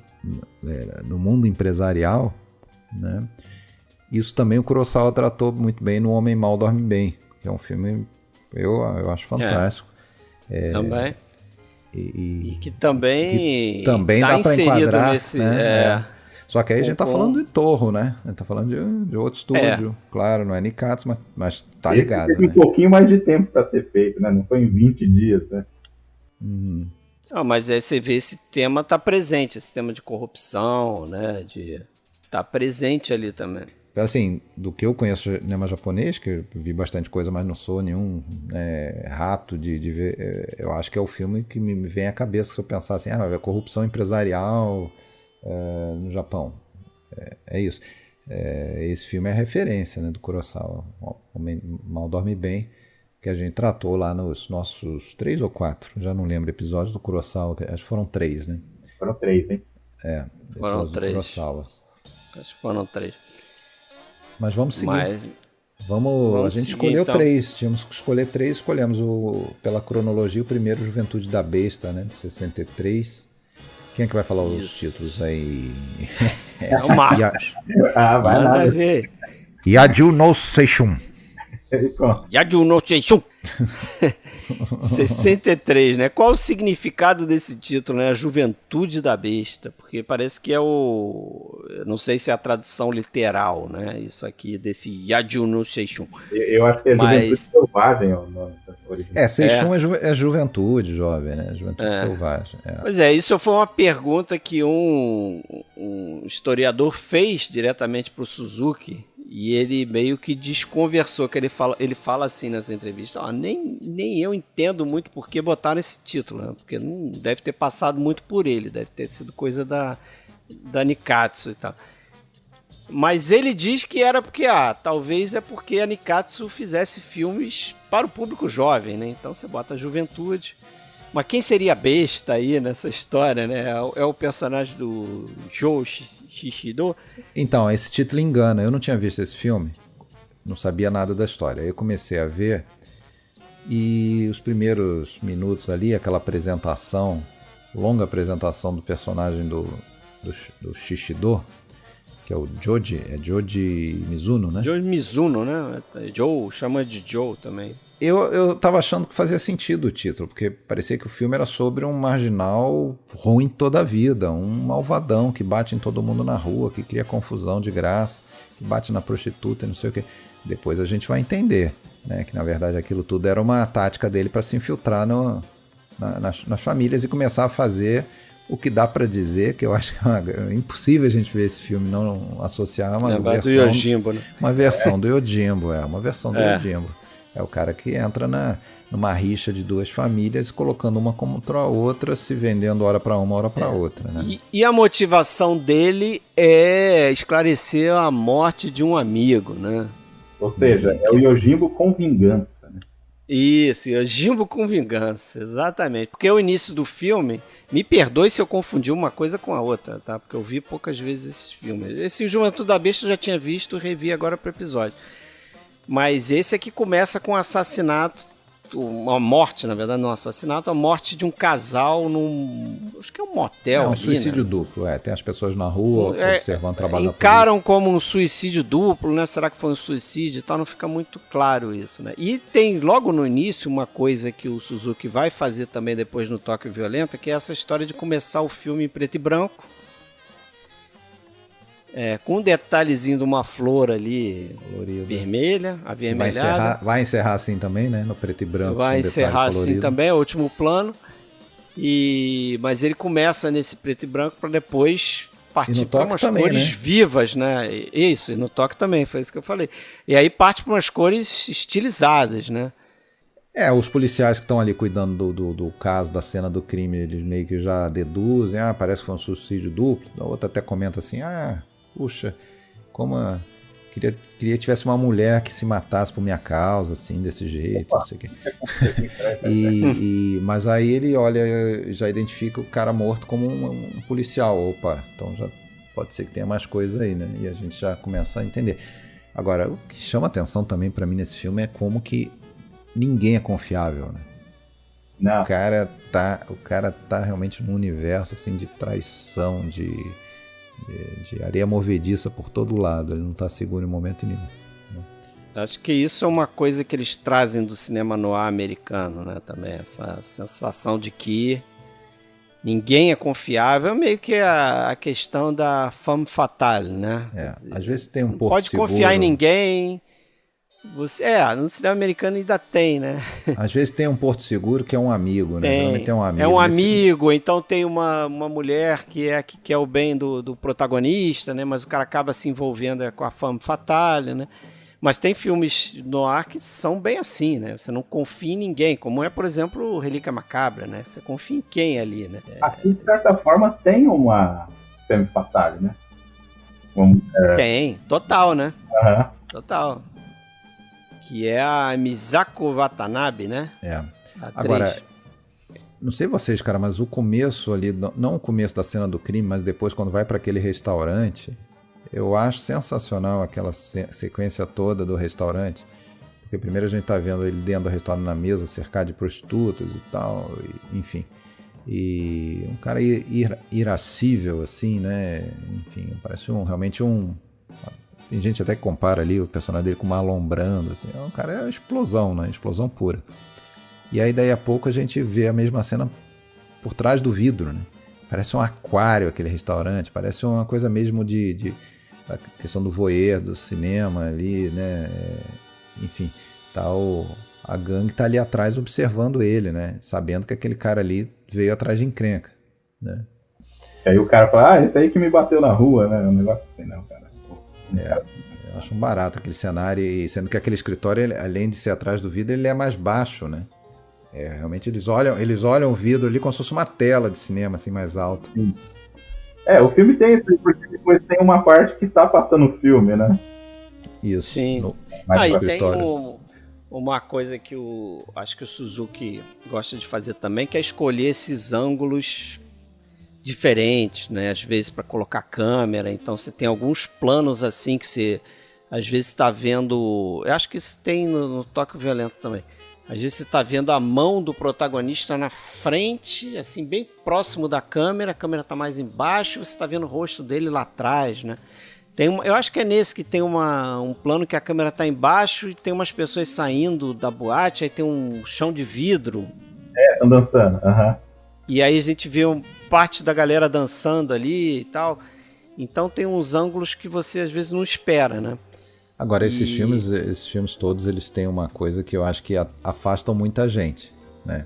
no mundo empresarial, né? Isso também o Kurosawa tratou muito bem no Homem Mal Dorme Bem, que é um filme eu acho fantástico. Também. E que também tá dá para enquadrar nesse, né? Só que aí a gente tá falando de Torro, né? A gente tá falando de outro estúdio. Claro, não é Nikatsu, mas tá ligado. Teve um pouquinho mais de tempo para ser feito, né? Não foi em 20 dias, né? Não, mas aí você vê esse tema tá presente, esse tema de corrupção, né? Tá presente ali também. Assim, do que eu conheço de cinema japonês, que eu vi bastante coisa, mas não sou nenhum rato de ver, eu acho que é o filme que me vem à cabeça se eu pensar assim, é corrupção empresarial no Japão. É isso. Esse filme é a referência, né, do Kurosawa, Homem Mal Dorme Bem, que a gente tratou lá nos nossos 3 ou 4, já não lembro, episódios do Kurosawa, acho que foram 3, né? Foram 3, hein? Foram 3. Do Kurosawa. Acho que foram 3. Mas vamos seguir. Vamos a gente seguir, escolheu então. 3. Tínhamos que escolher 3. Escolhemos pela cronologia o primeiro, Juventude da Besta, né? De 63. Quem é que vai falar os títulos aí? É o Marcos. Vai lá. Ver. Yaju no Seishun. Yaju no Seishun. 63, né? Qual o significado desse título, né? A Juventude da Besta, porque parece que não sei se é a tradução literal, né? Isso aqui desse Yaju no Seishun. Eu acho que é Juventude Selvagem o nome original. Seishun é juventude jovem, né? Juventude selvagem. Pois isso foi uma pergunta que um historiador fez diretamente para o Suzuki. E ele meio que desconversou, que ele fala assim nessa entrevista, nem eu entendo muito por que botaram esse título, né? Porque não deve ter passado muito por ele, deve ter sido coisa da Nikatsu e tal. Mas ele diz que era porque, talvez é porque a Nikatsu fizesse filmes para o público jovem, né? Então você bota a juventude. Mas quem seria a besta aí nessa história, né? É o personagem do Joe Shishido. Então, esse título engana. Eu não tinha visto esse filme, não sabia nada da história. Aí eu comecei a ver e os primeiros minutos ali, aquela apresentação, longa apresentação do personagem do Shishido, que é o Joji Mizuno, né? Joji Mizuno, né? Joe, chama de Joe também. Eu tava achando que fazia sentido o título, porque parecia que o filme era sobre um marginal ruim toda a vida, um malvadão que bate em todo mundo na rua, que cria confusão de graça, que bate na prostituta e não sei o que. Depois a gente vai entender, né, que na verdade aquilo tudo era uma tática dele para se infiltrar nas famílias e começar a fazer o que dá para dizer, que eu acho que é impossível a gente ver esse filme não associar uma versão do Yojimbo, né? Uma versão do Yojimbo, uma versão do Yojimbo. É o cara que entra numa rixa de 2 famílias, colocando uma contra a outra, se vendendo hora para uma, hora para outra. Né? E a motivação dele é esclarecer a morte de um amigo, né? Ou seja, é o Yojimbo com vingança. Né? Isso, Yojimbo com vingança, exatamente. Porque o início do filme, me perdoe se eu confundi uma coisa com a outra, tá? Porque eu vi poucas vezes esse filme. Esse Juventude da Besta eu já tinha visto e revi agora para o episódio. Mas esse aqui começa com o assassinato uma morte, na verdade, não um assassinato, a morte de um casal acho que é um motel. É um ali, suicídio né? duplo, tem as pessoas na rua observando o trabalho da polícia. Encaram como um suicídio duplo, né? Será que foi um suicídio e tal? Não fica muito claro isso, né? E tem logo no início uma coisa que o Suzuki vai fazer também depois no Tóquio Violenta, que é essa história de começar o filme em preto e branco, com um detalhezinho de uma flor ali, colorida, vermelha, avermelhada. Vai encerrar assim também, né? No preto e branco. Vai encerrar assim também, é o último plano. Mas ele começa nesse preto e branco para depois partir para umas cores vivas, né? Isso, e no toque também, foi isso que eu falei. E aí parte para umas cores estilizadas, né? Os policiais que estão ali cuidando do caso, da cena do crime, eles meio que já deduzem, parece que foi um suicídio duplo. A outra até comenta assim, puxa, como queria que tivesse uma mulher que se matasse por minha causa, assim, desse jeito, não sei o quê. Mas aí ele olha, já identifica o cara morto como um policial. Opa, então já pode ser que tenha mais coisa aí, né? E a gente já começa a entender. Agora, o que chama atenção também pra mim nesse filme é como que ninguém é confiável, né? Não. O cara tá realmente num universo assim de traição, de areia movediça por todo lado. Ele não tá seguro em momento nenhum, né? Acho que isso é uma coisa que eles trazem do cinema noir americano, né? Também essa sensação de que ninguém é confiável, meio que a questão da femme fatale, né? Dizer, às vezes tem um porto pode seguro. Confiar em ninguém. No cinema americano ainda tem, né? Às vezes tem um porto seguro que é um amigo, né? Geralmente tem um amigo. É um amigo, então tem uma mulher que quer o bem do protagonista, né? Mas o cara acaba se envolvendo com a femme fatale, né? Mas tem filmes noir que são bem assim, né? Você não confia em ninguém, como é, por exemplo, o Relíquia Macabra, né? Você confia em quem ali, né? Aqui, de certa forma, tem uma femme fatale, né? Tem, total, né? Uhum. Total. Que é a Misako Watanabe, né? Agora, não sei vocês, cara, mas o começo ali, não o começo da cena do crime, mas depois quando vai para aquele restaurante, eu acho sensacional aquela sequência toda do restaurante. Porque primeiro a gente tá vendo ele dentro do restaurante na mesa, cercado de prostitutas e tal, enfim. E um cara irascível, assim, né? Enfim, parece realmente um... Tem gente até que compara ali o personagem dele com o Marlon Brando, assim. O cara é uma explosão, né? Explosão pura. E aí, daí a pouco, a gente vê a mesma cena por trás do vidro, né? Parece um aquário aquele restaurante, parece uma coisa mesmo da questão do voyeur, do cinema ali, né? Enfim, a gangue tá ali atrás observando ele, né? Sabendo que aquele cara ali veio atrás de encrenca, né? E aí o cara fala, esse aí que me bateu na rua, né? Um negócio assim, não, cara. Eu acho um barato aquele cenário, e sendo que aquele escritório, além de ser atrás do vidro, ele é mais baixo, né? Realmente eles olham o vidro ali como se fosse uma tela de cinema, assim, mais alta. Sim. O filme tem isso, porque depois tem uma parte que tá passando o filme, né? Isso. Sim. E tem uma coisa que acho que o Suzuki gosta de fazer também, que é escolher esses ângulos diferentes, né? Às vezes para colocar câmera, então você tem alguns planos assim que você às vezes está vendo, eu acho que isso tem no Tóquio Violento também, às vezes você está vendo a mão do protagonista na frente, assim bem próximo da câmera, a câmera está mais embaixo, você está vendo o rosto dele lá atrás, né? Eu acho que é nesse que tem um plano que a câmera está embaixo e tem umas pessoas saindo da boate, aí tem um chão de vidro. Estão dançando, E aí a gente vê parte da galera dançando ali e tal. Então tem uns ângulos que você às vezes não espera, né? Agora, esses filmes todos, eles têm uma coisa que eu acho que afastam muita gente, né?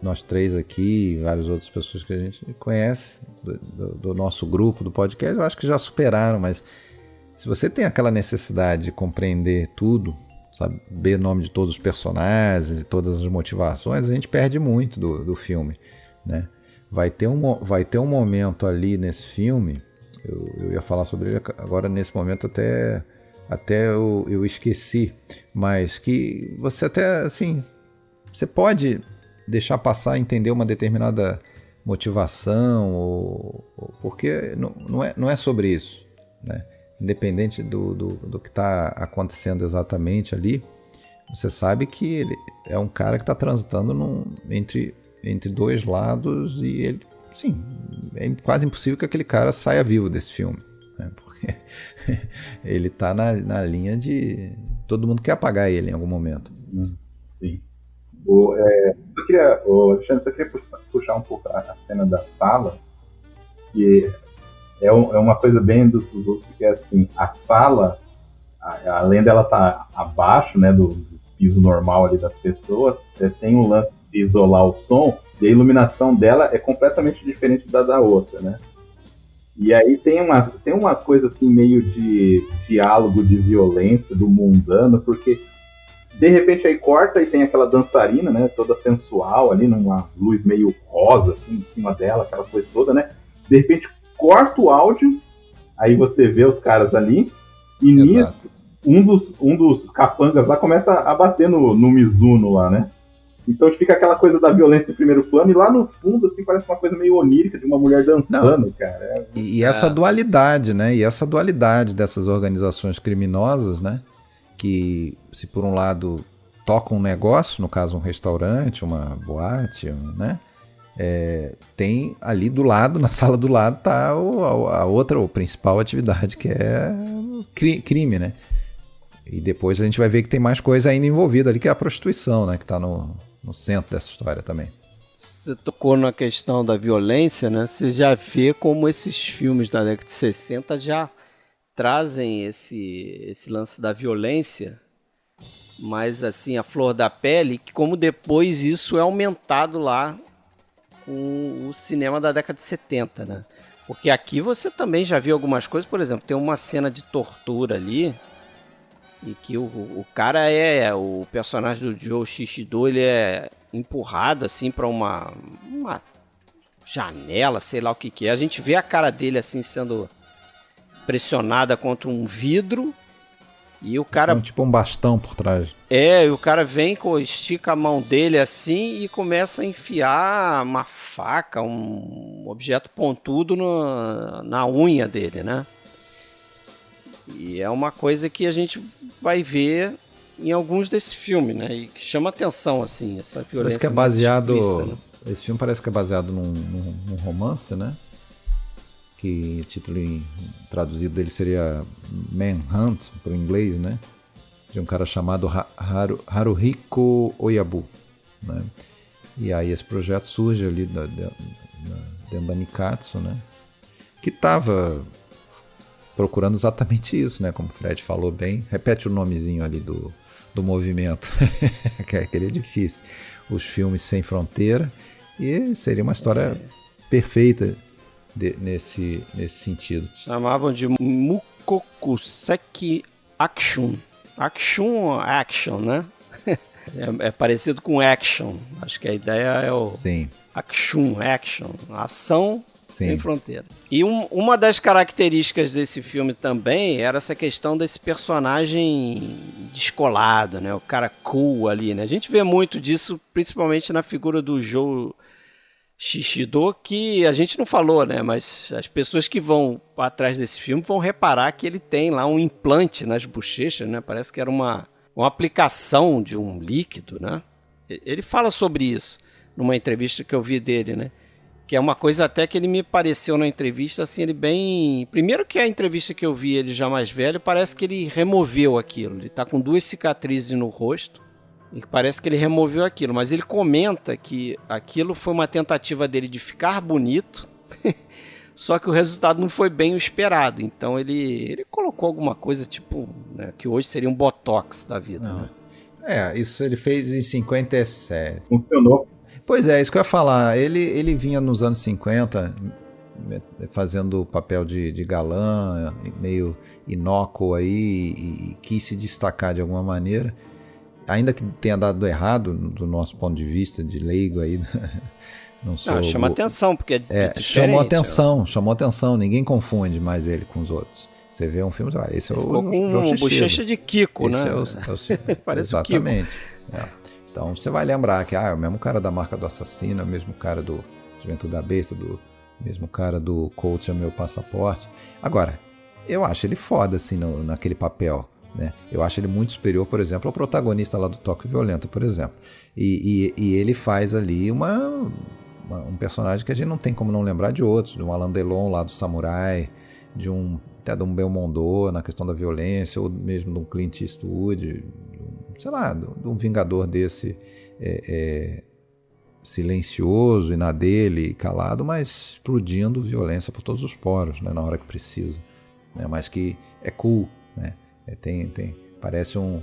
Nós três aqui e várias outras pessoas que a gente conhece do nosso grupo, do podcast, eu acho que já superaram, mas se você tem aquela necessidade de compreender tudo, saber o nome de todos os personagens e todas as motivações, a gente perde muito do filme, né? Vai ter um momento ali nesse filme, eu ia falar sobre ele agora nesse momento até eu esqueci, mas que você até, assim, você pode deixar passar, entender uma determinada motivação, porque não é sobre isso, né? Independente do que está acontecendo exatamente ali, você sabe que ele é um cara que está transitando entre dois lados e ele, sim, é quase impossível que aquele cara saia vivo desse filme, né? Porque ele está na linha de todo mundo quer apagar ele em algum momento. Sim. Alexandre, você queria puxar um pouco a cena da sala, que é uma coisa bem do Suzuki, que é assim, a sala, além dela estar abaixo, né, do piso normal ali das pessoas, tem um lance de isolar o som, e a iluminação dela é completamente diferente da outra, né? E aí tem uma coisa assim, meio de diálogo de violência, do mundano, porque de repente aí corta e tem aquela dançarina, né, toda sensual ali, numa luz meio rosa, assim, em cima dela, aquela coisa toda, né? De repente corta o áudio, aí você vê os caras ali, e nisso, um dos capangas lá começa a bater no Mizuno lá, né? Então fica aquela coisa da violência em primeiro plano, e lá no fundo, assim, parece uma coisa meio onírica de uma mulher dançando, cara. E essa dualidade, né? E essa dualidade dessas organizações criminosas, né? Que, se por um lado tocam um negócio, no caso um restaurante, uma boate, né? Tem ali do lado, na sala do lado, tá a outra, a principal atividade, que é crime, né? E depois a gente vai ver que tem mais coisa ainda envolvida ali, que é a prostituição, né? Que tá no centro dessa história também. Você tocou na questão da violência, né? Você já vê como esses filmes da década de 60 já trazem esse lance da violência, mas assim, a flor da pele, que como depois isso é aumentado lá com o cinema da década de 70, né? Porque aqui você também já viu algumas coisas, por exemplo, tem uma cena de tortura ali, e que o cara o personagem do Joe Shishido, ele é empurrado assim para uma janela, sei lá o que é. A gente vê a cara dele assim sendo pressionada contra um vidro, e o cara... tipo um bastão por trás. E o cara vem, estica a mão dele assim e começa a enfiar uma faca, um objeto pontudo na unha dele, né? E é uma coisa que a gente vai ver em alguns desses filmes, né? E que chama atenção, assim, essa violência. Parece que é baseado... Né? Esse filme parece que é baseado num romance, né? Que o título traduzido dele seria Manhunt, para o inglês, né? De um cara chamado Haruhiko Oyabu, né? E aí esse projeto surge ali dentro da Nikatsu, né? Que estava procurando exatamente isso, né? Como o Fred falou bem. Repete o nomezinho ali do movimento, que é aquele edifício. Os filmes sem fronteira. E seria uma história perfeita nesse sentido. Chamavam de Mukokuseki Action. Action, né? É parecido com action. Acho que a ideia é o... Sim. Action. Ação... Sim. Sem fronteira. E uma das características desse filme também era essa questão desse personagem descolado, né? O cara cool ali, né? A gente vê muito disso, principalmente na figura do Joe Shishido, que a gente não falou, né? Mas as pessoas que vão atrás desse filme vão reparar que ele tem lá um implante nas bochechas, né? Parece que era uma aplicação de um líquido, né? Ele fala sobre isso numa entrevista que eu vi dele, né? Que é uma coisa até que ele me pareceu na entrevista, assim, ele bem... Primeiro que a entrevista que eu vi ele já mais velho, parece que ele removeu aquilo. Ele tá com 2 cicatrizes no rosto, e parece que ele removeu aquilo. Mas ele comenta que aquilo foi uma tentativa dele de ficar bonito, só que o resultado não foi bem o esperado. Então ele colocou alguma coisa, tipo, né, que hoje seria um botox da vida, né? Isso ele fez em 57. Funcionou. Pois é, isso que eu ia falar. Ele vinha nos anos 50 fazendo o papel de galã, meio inócuo aí, e quis se destacar de alguma maneira. Ainda que tenha dado errado, do nosso ponto de vista de leigo aí. Não sou... chama atenção, porque chamou atenção. Ninguém confunde mais ele com os outros. Você vê um filme, esse é o com bochecha de Kiko, esse né? Parece exatamente. O Kiko. Então você vai lembrar que é o mesmo cara da Marca do Assassino, é o mesmo cara do Juventude da Besta, mesmo cara do Coach é Meu Passaporte. Agora, eu acho ele foda assim naquele papel. né? Eu acho ele muito superior, por exemplo, ao protagonista lá do Tóquio Violenta, por exemplo. E ele faz ali um personagem que a gente não tem como não lembrar de outros, de um Alain Delon lá do Samurai, até de um Belmondo na questão da violência, ou mesmo de um Clint Eastwood, sei lá, de um Vingador desse silencioso e na dele, calado, mas explodindo violência por todos os poros, né, na hora que precisa, né, mas que é cool, né, parece um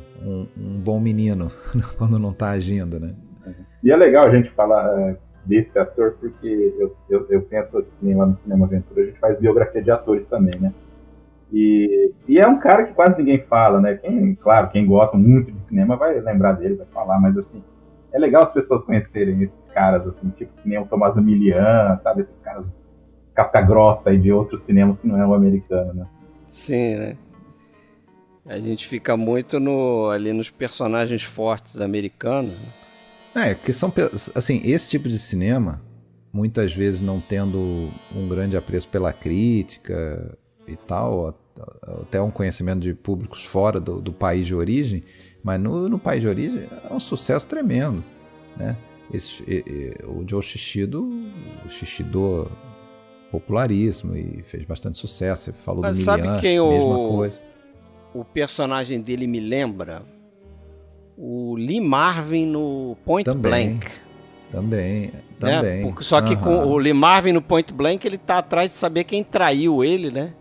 bom menino quando não está agindo, né. E é legal a gente falar desse ator, porque eu penso que nem lá no Cinema Aventura a gente faz biografia de atores também, né? E é um cara que quase ninguém fala, né? Claro, quem gosta muito de cinema vai lembrar dele, vai falar, mas assim, é legal as pessoas conhecerem esses caras, assim, tipo que nem o Tomás Milian, sabe? Esses caras casca grossa aí de outros cinemas que não é o americano, né? Sim, né? A gente fica muito ali nos personagens fortes americanos. Que são, assim, esse tipo de cinema, muitas vezes não tendo um grande apreço pela crítica e tal, até um conhecimento de públicos fora do país de origem, mas no país de origem é um sucesso tremendo, né? O Joe Shishido popularíssimo e fez bastante sucesso. Você falou mas do sabe Milian, quem mesma coisa. O personagem dele me lembra? O Lee Marvin no Point Blank. Também. Porque, só que com o Lee Marvin no Point Blank, ele tá atrás de saber quem traiu ele, né?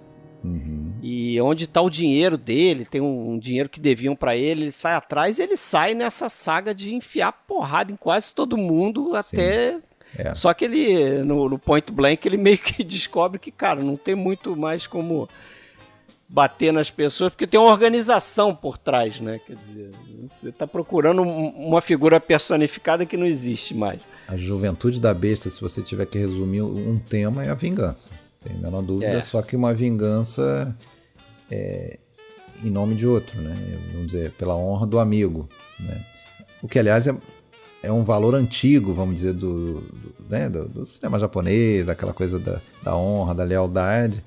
Uhum. E onde tá o dinheiro dele, tem um dinheiro que deviam pra ele, ele sai atrás e ele sai nessa saga de enfiar porrada em quase todo mundo. Sim. Até... Só que ele, no Point Blank, ele meio que descobre que, cara, não tem muito mais como bater nas pessoas, porque tem uma organização por trás, né? Quer dizer, você tá procurando uma figura personificada que não existe mais. A juventude da besta, se você tiver que resumir um tema, é a vingança. Tem a menor dúvida, só que uma vingança em nome de outro, né? Vamos dizer, pela honra do amigo, né? O que, aliás, é um valor antigo, vamos dizer, do cinema japonês, daquela coisa da honra, da lealdade,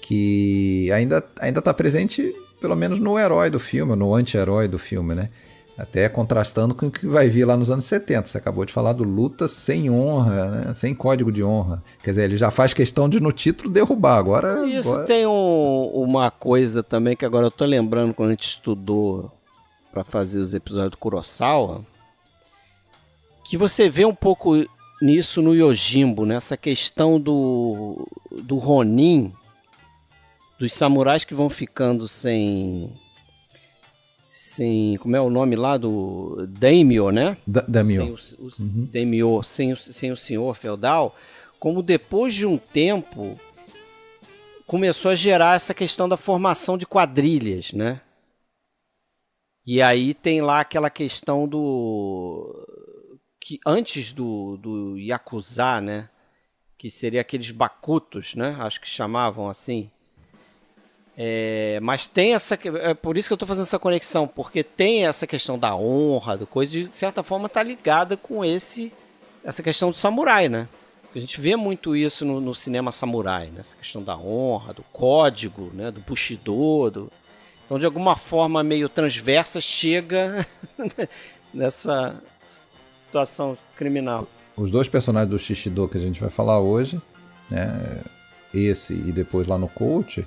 que ainda está presente, pelo menos no herói do filme, no anti-herói do filme, né? Até contrastando com o que vai vir lá nos anos 70. Você acabou de falar do luta sem honra, né? Sem código de honra. Quer dizer, ele já faz questão de, no título, derrubar. Agora tem uma coisa também que agora eu tô lembrando quando a gente estudou para fazer os episódios do Kurosawa, que você vê um pouco nisso no Yojimbo, nessa questão do Ronin, dos samurais que vão ficando sem como é o nome lá do Daimyo, né? Daimyo. Daimyo, sem o senhor feudal, como depois de um tempo começou a gerar essa questão da formação de quadrilhas, né? E aí tem lá aquela questão que antes do Yakuza, né? Que seria aqueles bakutos, né? Acho que chamavam assim. Mas tem essa... É por isso que eu estou fazendo essa conexão, porque tem essa questão da honra, do coisa, de certa forma está ligada com essa questão do samurai, né? A gente vê muito isso no cinema samurai, né? Essa questão da honra, do código, né? Do Bushido. Então, de alguma forma meio transversa, chega nessa situação criminal. Os dois personagens do Shishido que a gente vai falar hoje, né? Esse e depois lá no Coach,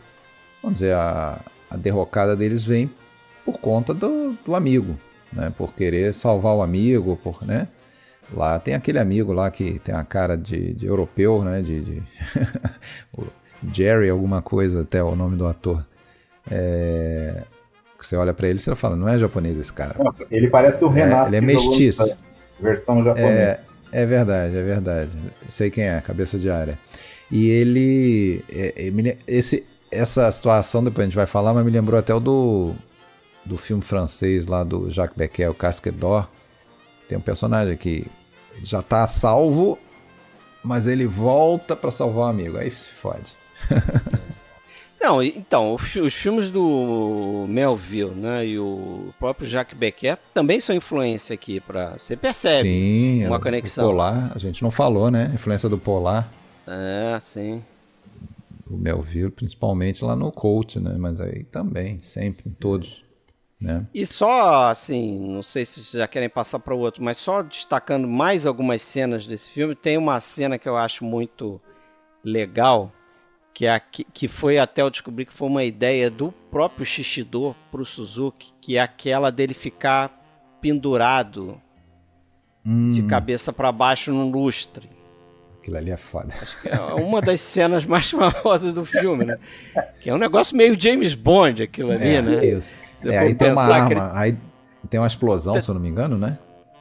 vamos dizer, a derrocada deles vem por conta do amigo, né? Por querer salvar o amigo, né? Lá tem aquele amigo lá que tem a cara de europeu, né? O Jerry alguma coisa, até o nome do ator. Você olha pra ele e você fala, não é japonês esse cara. Ele parece o Renato. Ele é mestiço. Versão japonesa. É verdade. Sei quem é, cabeça de área. E ele... essa situação, depois a gente vai falar, mas me lembrou até do filme francês lá do Jacques Becker, o Casque d'Or. Tem um personagem que já tá a salvo, mas ele volta pra salvar o amigo. Aí se fode. Não, então, os filmes do Melville, né, e o próprio Jacques Becker também são influência aqui, você percebe. Sim, uma conexão. O Polar, a gente não falou, né? Influência do Polar. Sim. O Melville, principalmente lá no Coach, né? Mas aí também, sempre, em todos. né? E só, assim, não sei se vocês já querem passar para o outro, mas só destacando mais algumas cenas desse filme, tem uma cena que eu acho muito legal, que foi até eu descobrir que foi uma ideia do próprio Shishido pro Suzuki, que é aquela dele ficar pendurado de cabeça para baixo num lustre. Aquilo ali é foda. Acho que é uma das cenas mais famosas do filme, né? Que é um negócio meio James Bond aquilo ali, né? Isso. Você Aí for tem uma pensar arma, aí tem uma explosão, se eu não me engano, né?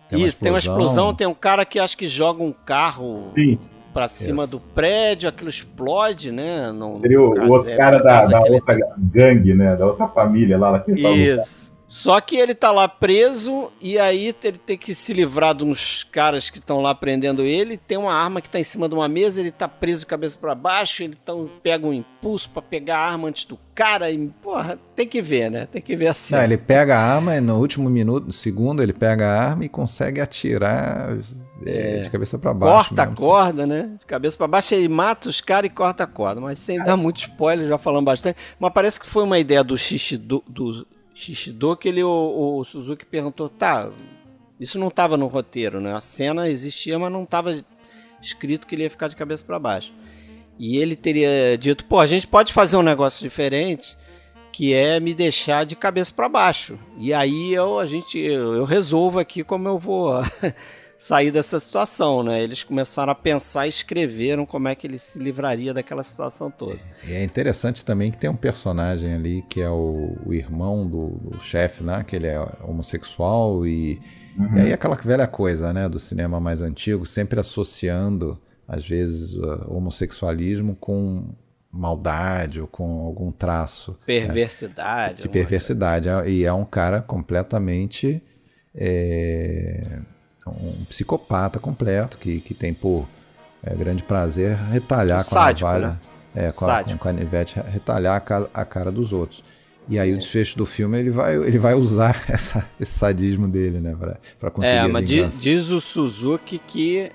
tem uma explosão, tem um cara que acho que joga um carro Sim. pra cima Isso. do prédio, aquilo explode, né? Seria o outro cara da outra gangue, né? Da outra família lá. Isso. Só que ele tá lá preso e aí ele tem que se livrar de uns caras que estão lá prendendo ele. Tem uma arma que tá em cima de uma mesa, ele tá preso de cabeça para baixo, ele então pega um impulso para pegar a arma antes do cara e, porra, tem que ver, né? Tem que ver assim. Não, ele pega a arma e no último minuto, segundo, ele pega a arma e consegue atirar de cabeça para baixo. Corta a corda, né? De cabeça para baixo, ele mata os caras e corta a corda. Mas sem dar muito spoiler, já falando bastante. Mas parece que foi uma ideia do Shishido, que o Suzuki perguntou, tá, isso não estava no roteiro, né? A cena existia, mas não estava escrito que ele ia ficar de cabeça para baixo. E ele teria dito, pô, a gente pode fazer um negócio diferente, que é me deixar de cabeça para baixo. E aí eu resolvo aqui como eu vou sair dessa situação, né? Eles começaram a pensar e escreveram como é que ele se livraria daquela situação toda. E é interessante também que tem um personagem ali que é o irmão do chefe, né? Que ele é homossexual e aí aquela velha coisa, né? Do cinema mais antigo, sempre associando, às vezes, o homossexualismo com maldade ou com algum traço. Perversidade. De perversidade. E é um cara completamente... um psicopata completo que tem por grande prazer retalhar com sádico, a navalha, né? com a canivete, retalhar a cara dos outros. E aí o desfecho do filme ele vai usar esse sadismo dele, né, para conseguir a vingança. Mas diz o Suzuki que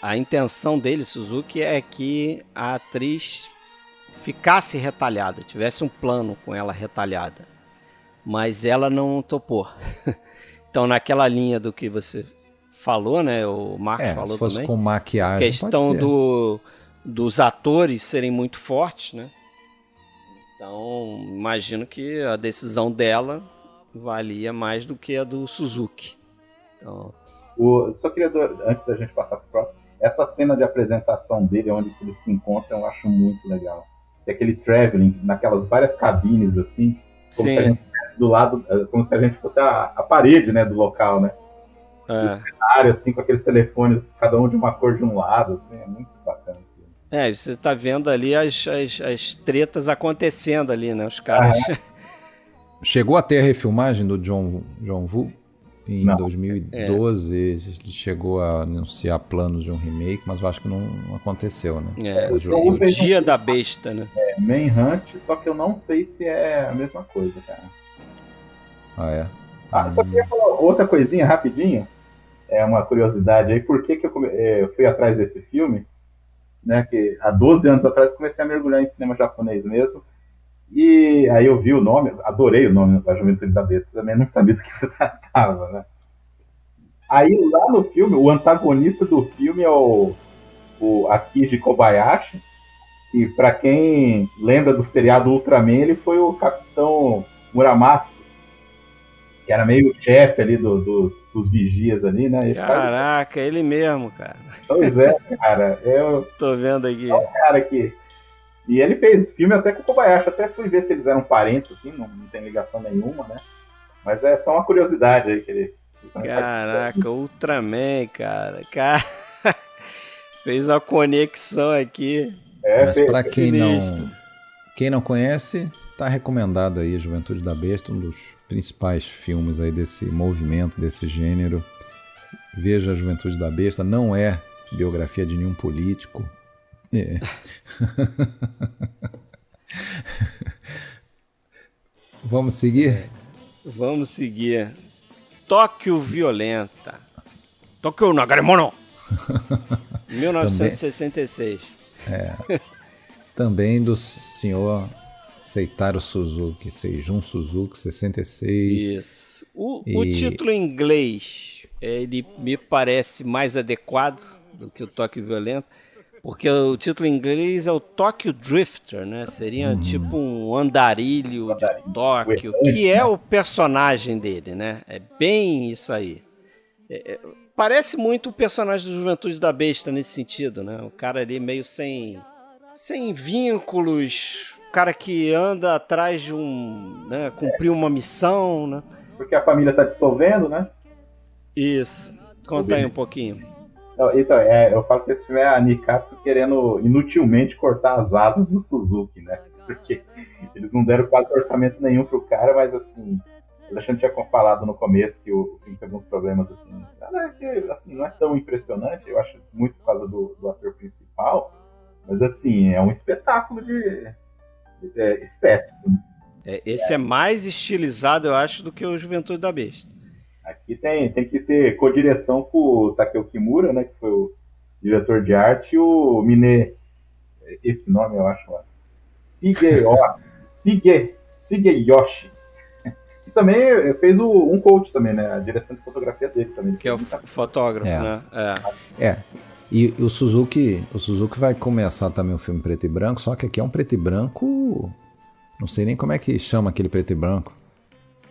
a intenção dele, Suzuki, é que a atriz ficasse retalhada, tivesse um plano com ela retalhada, mas ela não topou. Então naquela linha do que você falou, né? O Marcos falou se fosse também. Com maquiagem, questão dos atores serem muito fortes, né? Então, imagino que a decisão dela valia mais do que a do Suzuki. Então... Só queria, antes da gente passar para o próximo, essa cena de apresentação dele, onde eles se encontram, eu acho muito legal. Tem aquele traveling, naquelas várias cabines, assim, como se a gente estivesse do lado, como se a gente fosse a parede, né, do local, né? Área, assim, com aqueles telefones, cada um de uma cor de um lado, assim, é muito bacana. Você tá vendo ali as tretas acontecendo ali, né? Os caras... Chegou a ter a refilmagem do John Woo em 2012, ele chegou a anunciar planos de um remake, mas eu acho que não aconteceu, né? O Dia da Besta, né? Manhunt, só que eu não sei se é a mesma coisa, cara. Só queria falar outra coisinha rapidinho. É uma curiosidade aí, por que eu fui atrás desse filme, né, que há 12 anos atrás comecei a mergulhar em cinema japonês mesmo, e aí eu vi o nome, adorei o nome da Juventude da Besta, também não sabia do que se tratava, né. Aí lá no filme, o antagonista do filme é o Akiji Kobayashi, e para quem lembra do seriado Ultraman, ele foi o Capitão Muramatsu, que era meio chefe ali dos vigias ali, né? Caraca, ele mesmo, cara. Pois é, cara. Eu tô vendo aqui. É um cara que... E ele fez filme até com o Kobayashi. Até fui ver se eles eram parentes, assim, não tem ligação nenhuma, né? Mas é só uma curiosidade aí que ele... Caraca, Ultraman, cara. Fez uma conexão aqui. Mas pra quem não conhece, tá recomendado aí Juventude da Besta, um dos principais filmes aí desse movimento, desse gênero. Veja a Juventude da Besta, não é biografia de nenhum político. Vamos seguir? Vamos seguir. Tóquio Violenta. Tóquio Nagaremono. 1966. Também do senhor Seitaro Suzuki, Seijun Suzuki, 66. Isso. O título em inglês, ele me parece mais adequado do que o Tóquio Violento, porque o título em inglês é o Tokyo Drifter, né? Seria tipo um andarilho de Tóquio, que é o personagem dele, né? É bem isso aí. Parece muito o personagem do Juventude da Besta nesse sentido, né? O cara ali meio sem vínculos, o cara que anda atrás de né? Cumprir uma missão, né? Porque a família tá dissolvendo, né? Isso. Conta aí um pouquinho. Então, eu falo que esse filme é a Nikatsu querendo inutilmente cortar as asas do Suzuki, né? Porque eles não deram quase orçamento nenhum pro cara, mas assim, o Alexandre tinha falado no começo que o filme tem alguns problemas assim, não é tão impressionante, eu acho muito por causa do ator principal, mas assim, é um espetáculo de estético. Esse é mais estilizado, eu acho, do que o Juventude da Besta. Aqui tem que ter co-direção com o Takeo Kimura, né, que foi o diretor de arte, e o esse nome eu acho, Shigeyoshi. E também fez um coach também, né, a direção de fotografia dele também. Que é o fotógrafo, né? E o Suzuki vai começar também um filme preto e branco, só que aqui é um preto e branco, não sei nem como é que chama aquele preto e branco,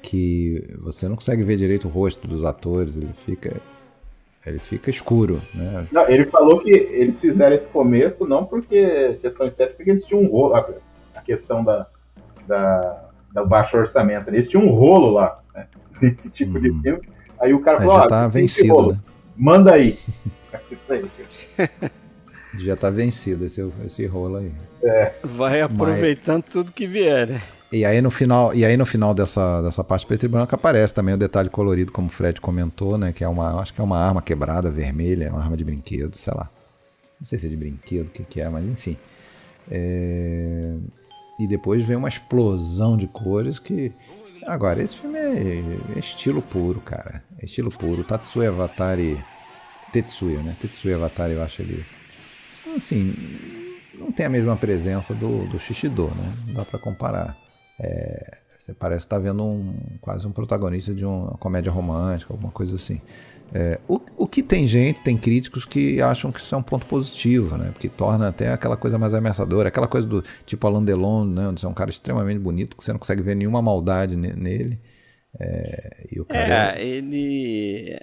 que você não consegue ver direito o rosto dos atores, ele fica escuro, né? Não, ele falou que eles fizeram esse começo não porque questão estética, porque eles tinham um rolo, a questão da baixo orçamento, eles tinham um rolo lá, né, desse tipo de filme, aí o cara falou, já tá vencido, né? Manda aí. Isso aí. Já tá vencido esse rolo aí. Vai aproveitando tudo que vier, né? E aí no final dessa parte preto e branco aparece também o detalhe colorido, como o Fred comentou, né? Que acho que é uma arma quebrada, vermelha, uma arma de brinquedo, sei lá. Não sei se é de brinquedo, o que é, mas enfim. E depois vem uma explosão de cores que... Agora, esse filme é estilo puro, cara. É estilo puro. Tetsuya Avatari, né? Tetsuya Avatari, eu acho ele... Assim, não tem a mesma presença do Shishido, né? Não dá pra comparar. Você parece estar vendo quase um protagonista de uma comédia romântica, alguma coisa assim. O que tem críticos que acham que isso é um ponto positivo, né? Porque torna até aquela coisa mais ameaçadora, aquela coisa do tipo Alain Delon, né? Onde você é um cara extremamente bonito, que você não consegue ver nenhuma maldade nele. E o cara ele...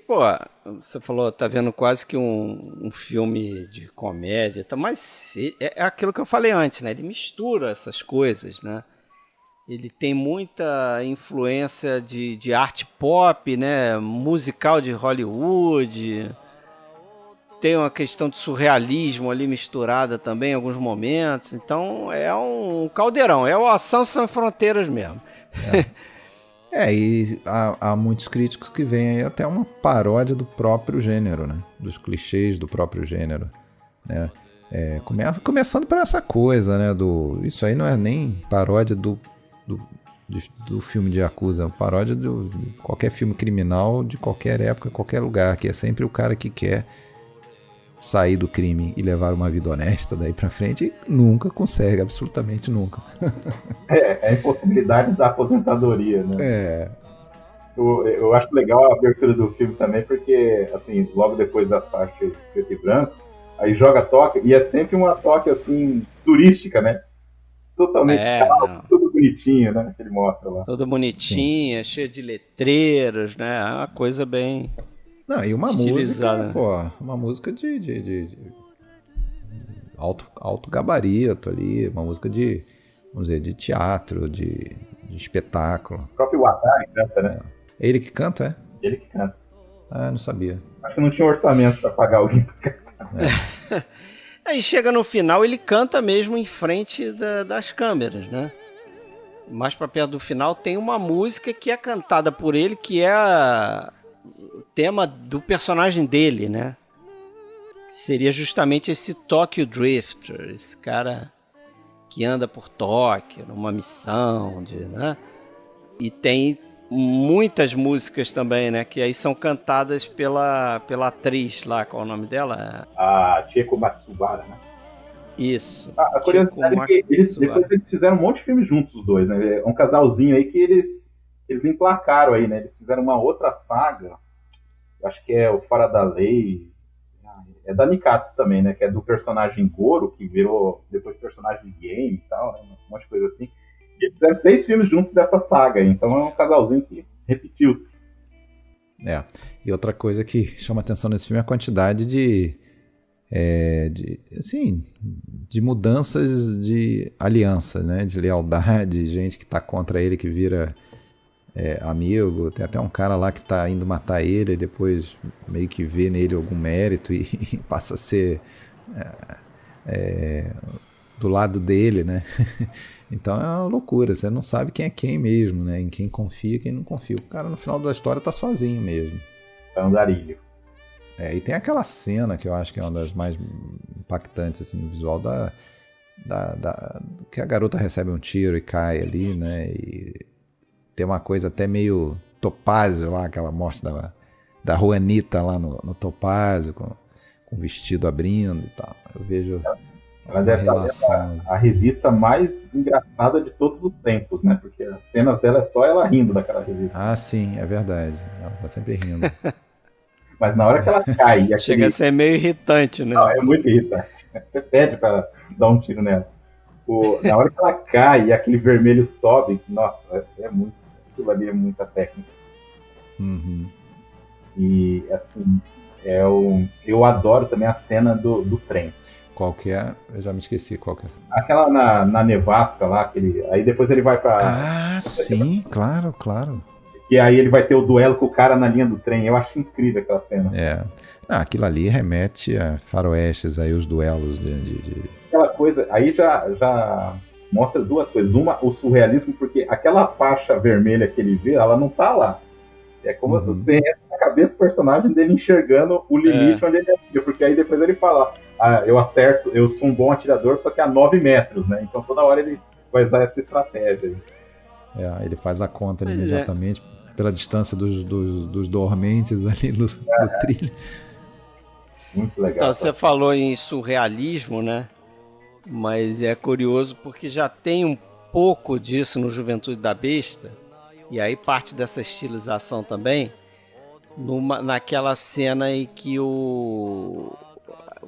pô, você falou, tá vendo quase que um filme de comédia, mas é aquilo que eu falei antes, né? Ele mistura essas coisas, né? Ele tem muita influência de arte pop, né? Musical de Hollywood. Tem uma questão de surrealismo ali misturada também em alguns momentos. Então é um caldeirão, é o Ação Sem Fronteiras mesmo. E há muitos críticos que veem aí até uma paródia do próprio gênero, né? Dos clichês do próprio gênero, né? Começando por essa coisa, né? Isso aí não é nem paródia do filme de Yakuza, é paródia de qualquer filme criminal de qualquer época, qualquer lugar, que é sempre o cara que quer sair do crime e levar uma vida honesta daí pra frente e nunca consegue, absolutamente nunca. É a impossibilidade da aposentadoria, né? Eu acho legal a abertura do filme também, porque, assim, logo depois da faixa preto e branco, aí joga Tóquio, e é sempre uma Tóquio, assim, turística, né? Totalmente tudo bonitinho, né? Que ele mostra lá. Tudo bonitinho, cheio de letreiros, né? É uma coisa bem... Não, e uma música, uma música de alto gabarito ali, uma música vamos dizer, de teatro, de espetáculo. O próprio Watari canta, né? É ele que canta, Ele que canta. Ah, não sabia. Acho que não tinha orçamento pra pagar alguém pra cantar. Aí chega no final, ele canta mesmo em frente das câmeras, né? Mais pra perto do final tem uma música que é cantada por ele, que é o tema do personagem dele, né? Seria justamente esse Tokyo Drifter, esse cara que anda por Tóquio numa missão, né? E tem muitas músicas também, né? Que aí são cantadas pela atriz lá, qual é o nome dela? A Chieko Matsubara, né? Isso. A curiosidade é que depois eles fizeram um monte de filmes juntos, os dois, né? É um casalzinho aí que eles emplacaram aí, né? Eles fizeram uma outra saga, acho que é o Fora da Lei, é da Nikatsu também, né? Que é do personagem Goro, que virou depois personagem de game e tal, né? Um monte de coisa assim. E eles fizeram 6 filmes juntos dessa saga, então é um casalzinho que repetiu-se. E outra coisa que chama atenção nesse filme é a quantidade de mudanças de aliança, né? De lealdade, gente que tá contra ele que vira amigo. Tem até um cara lá que tá indo matar ele e depois meio que vê nele algum mérito e passa a ser do lado dele, né? Então é uma loucura, você não sabe quem é quem mesmo, né? Em quem confia e quem não confia. O cara no final da história tá sozinho mesmo. É um andarilho. E tem aquela cena que eu acho que é uma das mais impactantes assim, no visual que a garota recebe um tiro e cai ali, né? E tem uma coisa até meio Topázio lá, aquela morte da Juanita lá no Topázio, com o vestido abrindo e tal. Eu vejo ela deve ser a revista mais engraçada de todos os tempos, né? Porque as cenas dela é só ela rindo daquela revista. Ah, sim, é verdade. Ela tá sempre rindo. Mas na hora que ela cai... Chega a ser meio irritante, né? Não, é muito irritante. Você pede pra dar um tiro nela. Na hora que ela cai e aquele vermelho sobe, nossa, aquilo ali é muita técnica. Uhum. E, assim, eu adoro também a cena do trem. Qual que é? Eu já me esqueci qual que é. Aquela na nevasca lá, aí depois ele vai pra... Ah, sim, claro. E aí ele vai ter o duelo com o cara na linha do trem. Eu acho incrível aquela cena. Aquilo ali remete a faroestes, aí os duelos de... Aquela coisa, aí já mostra duas coisas. Uma, o surrealismo, porque aquela faixa vermelha que ele vê, ela não tá lá. É como você entra na cabeça do personagem dele enxergando o limite onde ele atira. Porque aí depois ele fala, eu sou um bom atirador, só que a 9 metros, né? Então toda hora ele vai usar essa estratégia. Ele faz a conta ali imediatamente pela distância dos dormentes ali do trilho. Muito legal. Então, você falou em surrealismo, né? Mas é curioso porque já tem um pouco disso no Juventude da Besta, e aí parte dessa estilização também, naquela cena em que o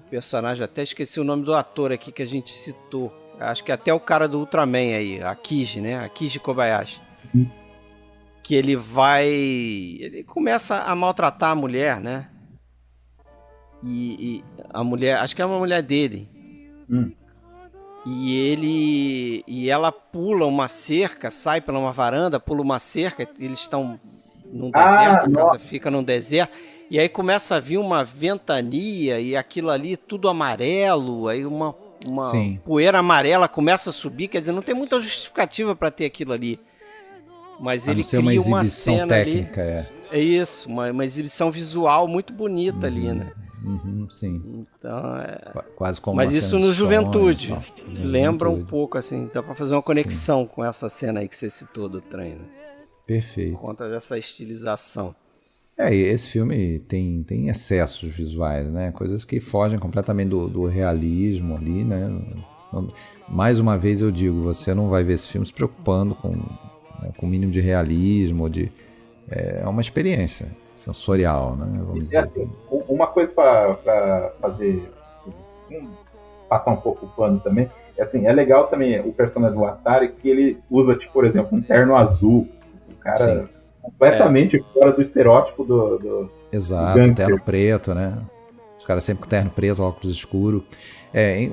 personagem, até esqueci o nome do ator aqui que a gente citou, acho que até o cara do Ultraman aí, a Kiji, né? A Kiji Kobayashi. Que ele começa a maltratar a mulher, né? E a mulher, acho que é uma mulher dele. E ela pula uma cerca, sai pela uma varanda, pula uma cerca, eles estão num deserto, a casa fica num deserto, e aí começa a vir uma ventania e aquilo ali tudo amarelo, aí uma poeira amarela começa a subir, quer dizer, não tem muita justificativa para ter aquilo ali. Mas ele cria uma cena técnica, ali. É isso, uma exibição visual muito bonita ali, né? Sim. Então, quase como mas uma isso cena no de Juventude. sonho, Lembra um pouco, assim, dá pra fazer uma conexão com essa cena aí que você citou do trem, né? Perfeito. Por conta dessa estilização. E esse filme tem excessos visuais, né? Coisas que fogem completamente do realismo ali, né? Mais uma vez eu digo, você não vai ver esse filme se preocupando com o mínimo de realismo, é uma experiência sensorial, né? Vamos dizer. Assim, uma coisa para fazer, assim, passar um pouco o pano também, é legal também o personagem do Atari que ele usa, tipo, por exemplo, um terno azul, um cara completamente fora do estereótipo do Exato, do terno preto, né? Os caras sempre com terno preto, óculos escuro.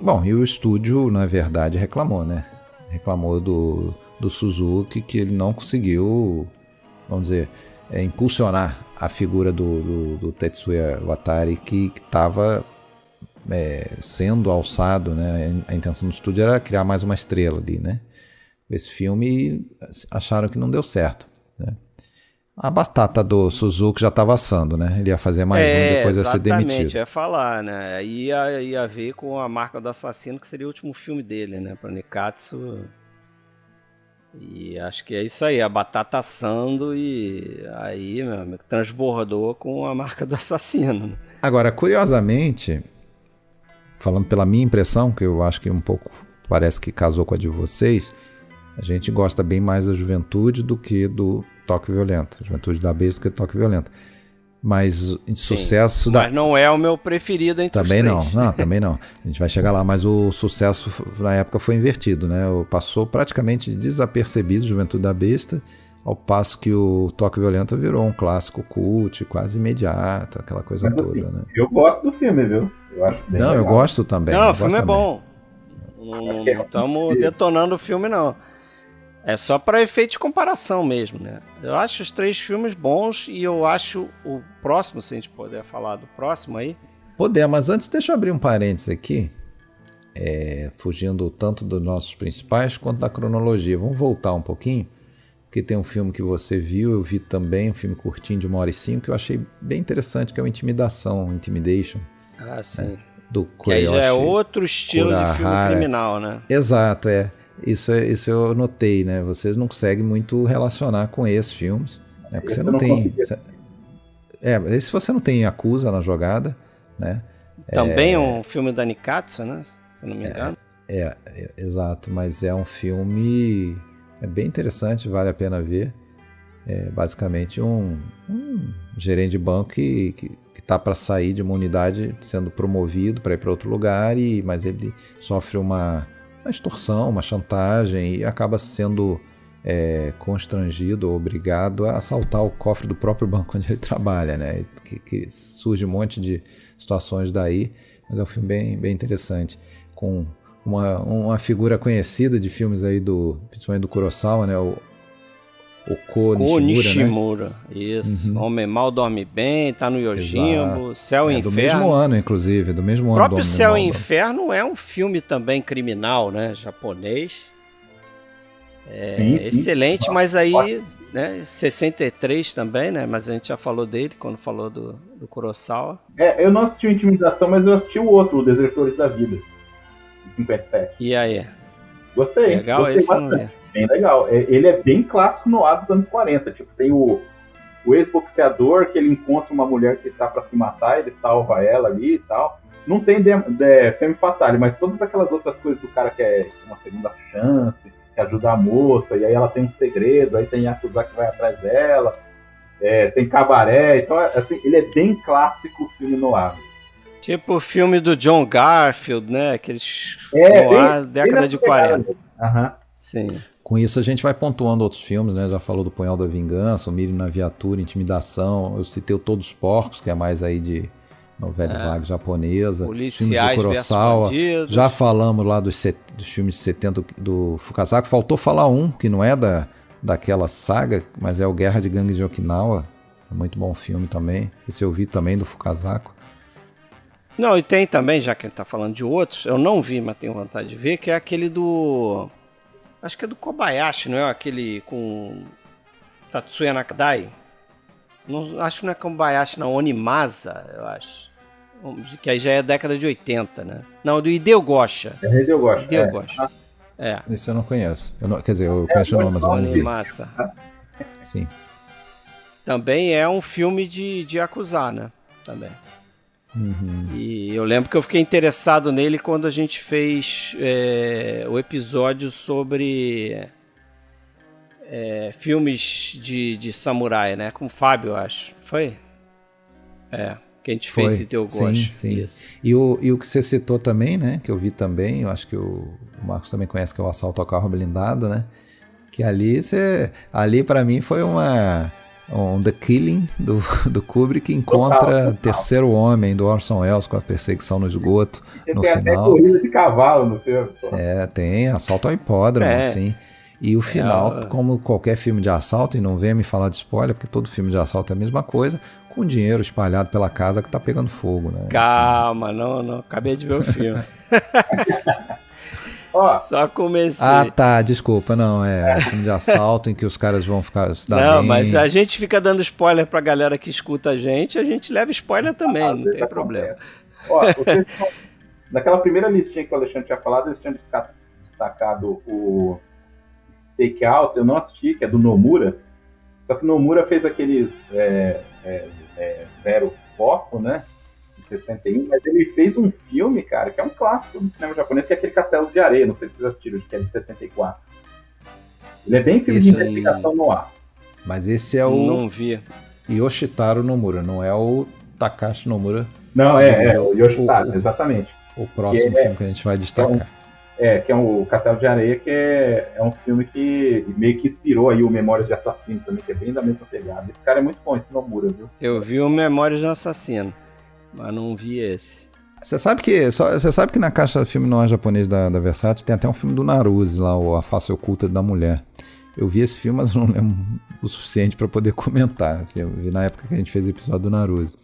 Bom, e o estúdio, na verdade, reclamou, né? Reclamou do Suzuki que ele não conseguiu, vamos dizer, impulsionar a figura do Tetsuya Watari que estava sendo alçado, né? A intenção do estúdio era criar mais uma estrela ali, né? Esse filme acharam que não deu certo, né? A batata do Suzuki já estava assando, né? Ele ia fazer mais um e depois ia ser demitido. Exatamente, ia falar, né? Aí ia ver com A Marca do Assassino, que seria o último filme dele, né? Para Nikatsu. E acho que é isso aí, a batata assando e aí, meu amigo, transbordou com A Marca do Assassino. Agora, curiosamente, falando pela minha impressão, que eu acho que um pouco parece que casou com a de vocês, a gente gosta bem mais da Juventude do que do Toque Violento. Juventude da Besta do que Toque Violento. Mas sucesso... Mas não é o meu preferido entre também os não, três. não, também não. A gente vai chegar lá, mas o sucesso na época foi invertido, né? Passou praticamente desapercebido Juventude da Besta, ao passo que o Toque Violento virou um clássico cult, quase imediato, aquela coisa Mas, toda, assim, né? eu gosto do filme, viu? Eu acho bem Não, legal. eu gosto também. Não, eu o filme gosto é também. bom. Não estamos detonando o filme, não. É só para efeito de comparação mesmo, né? Eu acho os 3 filmes bons e eu acho o próximo, se a gente puder falar do próximo aí. Poder, mas antes deixa eu abrir um parênteses aqui, fugindo tanto dos nossos principais quanto da cronologia. Vamos voltar um pouquinho, porque tem um filme que você viu, eu vi também, um filme curtinho de 1h05, que eu achei bem interessante, que é o Intimidation. Ah, sim. Do Que aí já é Koreyoshi outro estilo de filme Kurahara. criminal, né? Exato, Isso eu notei, né? Vocês não conseguem muito relacionar com esses filmes, né? Porque Esse você eu não não tem... conseguia. Esse você não tem Yakuza na jogada, né? Também um filme da Nikatsu, né? Se não me engano. Exato, mas é um filme bem interessante, vale a pena ver. É basicamente um gerente de banco que tá para sair de uma unidade sendo promovido para ir para outro lugar, mas ele sofre uma extorsão, uma chantagem e acaba sendo constrangido ou obrigado a assaltar o cofre do próprio banco onde ele trabalha, né? Que surge um monte de situações daí, mas é um filme bem interessante, com uma figura conhecida de filmes aí principalmente do Kurosawa, né? O Ko Nishimura, né? Isso. Uhum. Homem Mal Dorme Bem, tá no Yojimbo, Céu e Inferno. Do mesmo ano, inclusive, do mesmo ano. O próprio Céu e Inferno é um filme também criminal, né? Japonês. Sim. Excelente, mas aí, né? 63 também, né? Mas a gente já falou dele quando falou do Kurosawa. Eu não assisti o Intimidação, mas eu assisti o outro, o Desertores da Vida, de 57. E aí? Gostei. Legal, gostei esse bastante. não é. Bem legal. Ele é bem clássico no ar dos anos 40. Tipo, tem o ex-boxeador que ele encontra uma mulher que tá pra se matar, ele salva ela ali e tal. Não tem femme fatale, mas todas aquelas outras coisas do cara que é uma segunda chance, que ajuda a moça, e aí ela tem um segredo, aí tem Yakuza que vai atrás dela, tem cabaré. Então, assim, ele é bem clássico o filme no ar. Tipo o filme do John Garfield, né? Aqueles década de 40. Aham. Sim. Com isso a gente vai pontuando outros filmes, né? Já falou do Punhal da Vingança, o Miri na Viatura, Intimidação, eu citei o Todos os Porcos, que é mais aí de novela vaga japonesa, Policiais filmes do Kurosawa, versus já falamos lá dos filmes de 70 do Fukasaka, faltou falar um, que não é daquela saga, mas é o Guerra de Gangues de Okinawa, é muito bom filme também, esse eu vi também do Fukasaka. Não, e tem também, já que a gente tá falando de outros, eu não vi, mas tenho vontade de ver, que é aquele do... Acho que é do Kobayashi, não é? Aquele com Tatsuya Nakadai. Não, acho que não é Kobayashi, não. Onimasa, eu acho. Que aí já é década de 80, né? Não, do Hideo Gosha. É Hideo Gosha. Hideo Gosha. Esse eu não conheço. Quer dizer, eu conheço o nome, mas eu não vi. Onimasa. Sim. Também é um filme de Yakuza, né? Também. Uhum. E eu lembro que eu fiquei interessado nele quando a gente fez o episódio sobre filmes de samurai, né? Com o Fábio, eu acho. Foi? Que a gente fez e deu gosto. Sim. Isso. E o que você citou também, né? Que eu vi também, eu acho que o Marcos também conhece, que é o Assalto ao Carro Blindado, né? Que ali para mim foi The Killing do Kubrick, encontra Total. Terceiro Homem do Orson Welles com a perseguição no esgoto no tem final. Até corrida de cavalo no filme. Tem assalto ao hipódromo, assim. E o final, como qualquer filme de assalto, e não venha me falar de spoiler, porque todo filme de assalto é a mesma coisa, com dinheiro espalhado pela casa que tá pegando fogo, né? Calma, não, acabei de ver o filme. Só comecei. Ah, tá, desculpa, não, é um filme de assalto em que os caras vão se dar bem. Mas a gente fica dando spoiler pra galera que escuta a gente leva spoiler também, não tem problema. Naquela primeira listinha que o Alexandre tinha falado, eles tinham destacado o Stakeout, eu não assisti, que é do Nomura, só que Nomura fez aqueles Zero Foco, né? 61, mas ele fez um filme, cara, que é um clássico do cinema japonês, que é aquele Castelo de Areia, não sei se vocês assistiram, que é de 74. Ele é bem filme de investigação no ar. Mas esse é o Não vi. Yoshitaro Nomura, não é o Takashi Nomura. Não, o Yoshitaro, exatamente. O próximo filme que a gente vai destacar. Que é o Castelo de Areia, que é um filme que meio que inspirou aí o Memórias de Assassino também, que é bem da mesma pegada. Esse cara é muito bom, esse Nomura, viu? Eu vi o Memórias de um Assassino, mas não vi esse. Você sabe que na caixa de filme noir japonês da Versátil tem até um filme do Naruse lá, A Face Oculta da Mulher. Eu vi esse filme, mas não lembro o suficiente para poder comentar. Eu vi na época que a gente fez o episódio do Naruse.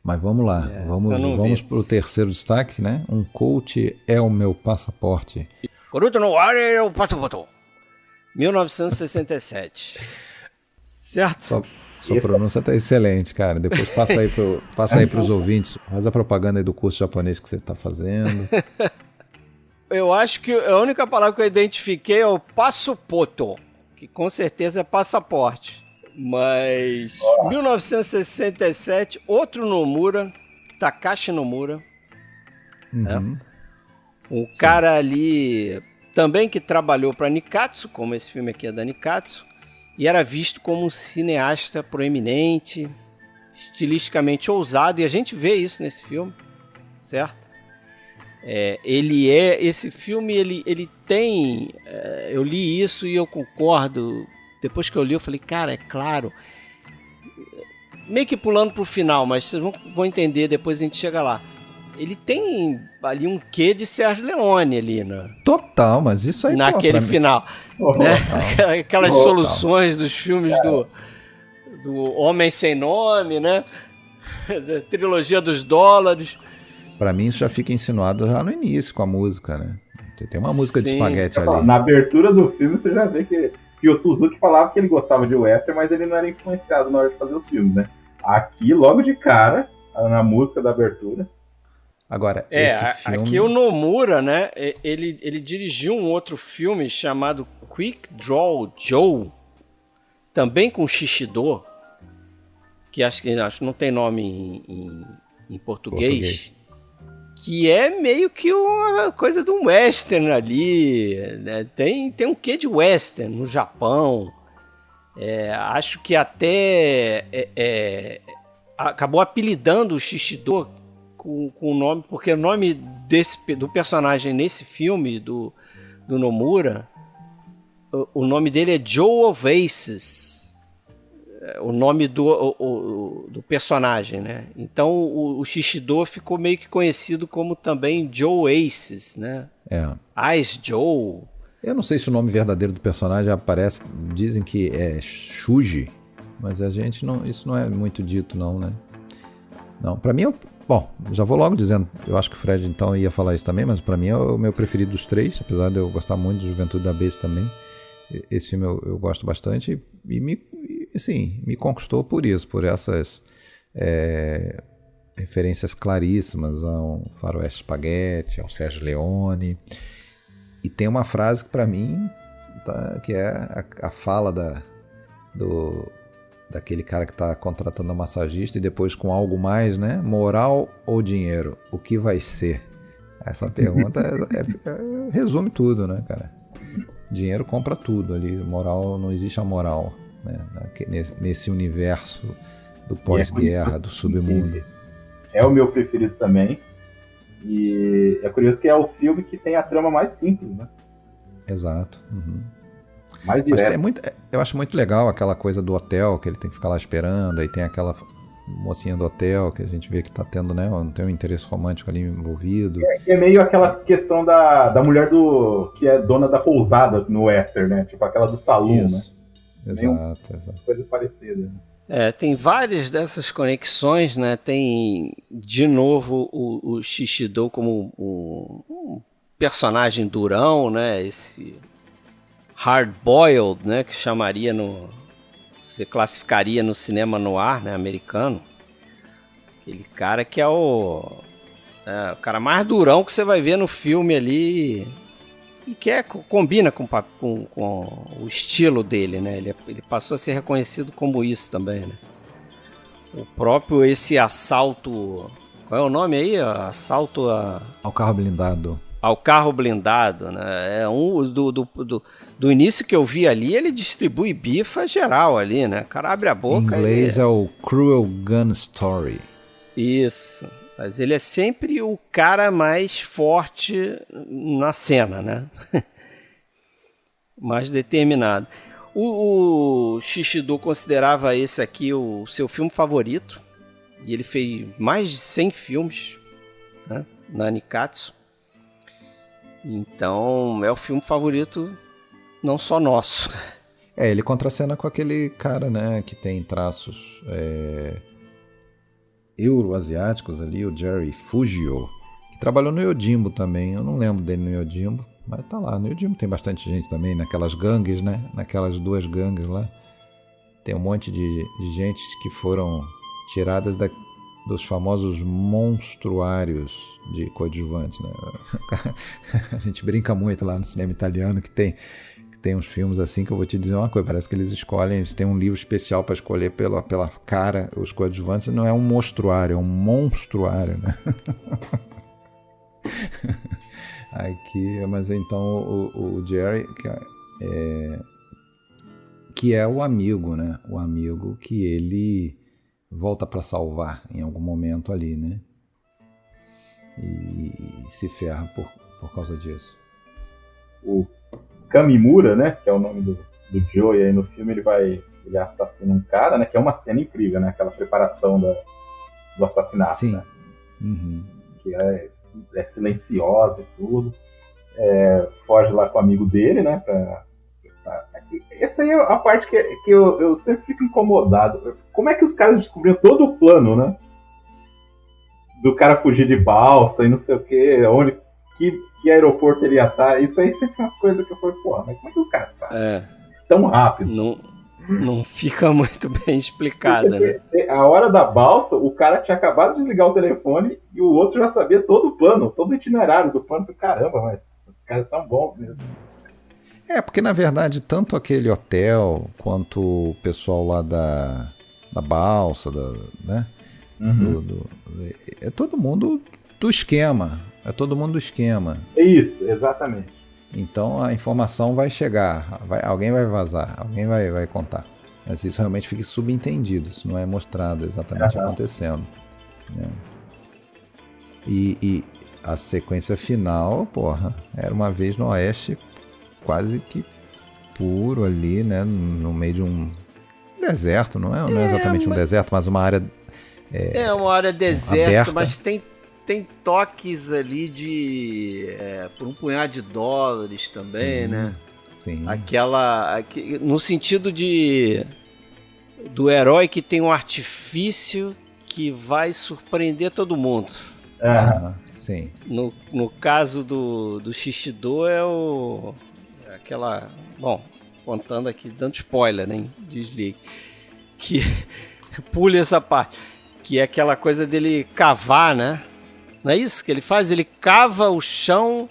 Mas vamos lá, vamos para o terceiro destaque, né? Um coach é o meu passaporte. Coruto no ar é o passaporte. 1967. Certo? Sua pronúncia tá excelente, cara. Depois passa aí para os ouvintes. Faz a propaganda aí do curso japonês que você está fazendo. Eu acho que a única palavra que eu identifiquei é o passaporto, que com certeza é passaporte. Mas 1967, outro Nomura, Takashi Nomura. Uhum. Um cara ali também que trabalhou para Nikatsu, como esse filme aqui é da Nikatsu, e era visto como um cineasta proeminente, estilisticamente ousado, e a gente vê isso nesse filme, certo? Esse filme, ele tem, eu li isso e eu concordo. Depois que eu li, eu falei, cara, é claro. Meio que pulando pro final, mas vocês vão entender, depois a gente chega lá. Ele tem ali um quê de Sérgio Leone ali, né? Total, mas isso aí... Naquele final. Né? Aquelas soluções dos filmes do Homem Sem Nome, né? Da trilogia dos dólares. Pra mim isso já fica insinuado já no início com a música, né? Tem uma música de espaguete ali. Na abertura do filme você já vê que o Suzuki falava que ele gostava de western, mas ele não era influenciado na hora de fazer os filmes, né? Aqui, logo de cara, na música da abertura. Agora, esse filme... Aqui o Nomura, né? Ele dirigiu um outro filme chamado Quick Draw Joe, também com Shishido, que acho que não tem nome em português. Que é meio que uma coisa de um western ali, né? Tem um quê de western no Japão. Acho que até acabou apelidando o Shishido com o nome, porque o nome do personagem nesse filme do Nomura, o nome dele é Joe of Aces. O nome do personagem, né? Então o Shishido ficou meio que conhecido como também Joe Aces, né? Ice Joe. Eu não sei se o nome verdadeiro do personagem aparece, dizem que é Shuji, mas a gente não, isso não é muito dito não, né? Não, pra mim bom, já vou logo dizendo, eu acho que o Fred então ia falar isso também, mas pra mim é o meu preferido dos três, apesar de eu gostar muito de Juventude da Besta também. Esse filme eu gosto bastante e me conquistou por isso, por essas referências claríssimas ao Faroeste Spaghetti, ao Sérgio Leone. E tem uma frase que para mim, que é a fala daquele cara que está contratando a massagista e depois com algo mais, né? Moral ou dinheiro? O que vai ser? Essa pergunta resume tudo, né, cara? Dinheiro compra tudo ali, moral, não existe a moral, né? Nesse universo do pós-guerra, do submundo. É o meu preferido também. E é curioso que é o filme que tem a trama mais simples, né? Exato. Uhum. Mais direto. Mas eu acho muito legal aquela coisa do hotel, que ele tem que ficar lá esperando, aí tem aquela mocinha do hotel que a gente vê que tá tendo, né? Não tem um interesse romântico ali envolvido. É meio aquela questão da mulher que é dona da pousada no western, né? Tipo aquela do salão, né? Exato. Coisa parecida, né? Tem várias dessas conexões, né? Tem, de novo, o Shishido como um personagem durão, né? Esse hard-boiled, né? Que você classificaria no cinema noir, né? Americano. Aquele cara que é o cara mais durão que você vai ver no filme ali e que combina com o estilo dele, né? Ele passou a ser reconhecido como isso também, né? O próprio esse assalto... Qual é o nome aí? Assalto ao carro blindado. Ao carro blindado, né? Do início que eu vi ali, ele distribui bifa geral ali, né? O cara abre a boca. Em inglês é o Cruel Gun Story. Isso. Mas ele é sempre o cara mais forte na cena, né? Mais determinado. O Shishido considerava esse aqui o seu filme favorito. E ele fez mais de 100 filmes, né, na Nikatsu. Então é o filme favorito não só nosso. Ele contracena com aquele cara, né, que tem traços euroasiáticos ali, o Jerry Fujio, que trabalhou no Yojimbo também. Eu não lembro dele no Yojimbo, mas tá lá. No Yojimbo tem bastante gente também, naquelas gangues, né? Naquelas 2 gangues lá. Tem um monte de gente que foram tiradas dos famosos monstruários de coadjuvantes, né? A gente brinca muito lá no cinema italiano que tem uns filmes assim que eu vou te dizer uma coisa, parece que eles têm um livro especial para escolher pela cara os coadjuvantes, não é um monstruário, é um monstruário, né? Aqui, mas então o Jerry, que é o amigo, né? O amigo que ele volta para salvar em algum momento ali, né? E se ferra por causa disso. O Kamimura, né? Que é o nome do Joey aí no filme, ele assassina um cara, né? Que é uma cena incrível, né? Aquela preparação do assassinato. Sim. Né? Uhum. Que é silenciosa e tudo. Foge lá com o amigo dele, né? Essa aí é a parte que eu sempre fico incomodado. Como é que os caras descobriram todo o plano, né? Do cara fugir de balsa e não sei o que, que aeroporto ele ia estar. Isso aí sempre é uma coisa que eu falei, porra, mas como é que os caras sabem? Tão rápido. Não fica muito bem explicado, né? A hora da balsa, o cara tinha acabado de desligar o telefone e o outro já sabia todo o plano, todo o itinerário do plano. Caramba, mas os caras são bons mesmo. Porque na verdade tanto aquele hotel quanto o pessoal lá da balsa, né? Uhum. É todo mundo do esquema. É todo mundo do esquema. Isso, exatamente. Então a informação vai chegar, alguém vai vazar, alguém vai contar. Mas isso realmente fica subentendido, isso não é mostrado exatamente acontecendo. Né? E a sequência final, era uma vez no Oeste quase que puro ali, né? No meio de um deserto, não é exatamente um deserto, mas uma área... uma área deserta, aberta. Mas tem toques ali por um punhado de dólares também, Sim, né? Sim. No sentido do herói que tem um artifício que vai surpreender todo mundo. Sim. No caso do Shishido aquela... Bom, contando aqui, dando spoiler, né? Desligue. Que pule essa parte. Que é aquela coisa dele cavar, né? Não é isso que ele faz? Ele cava o chão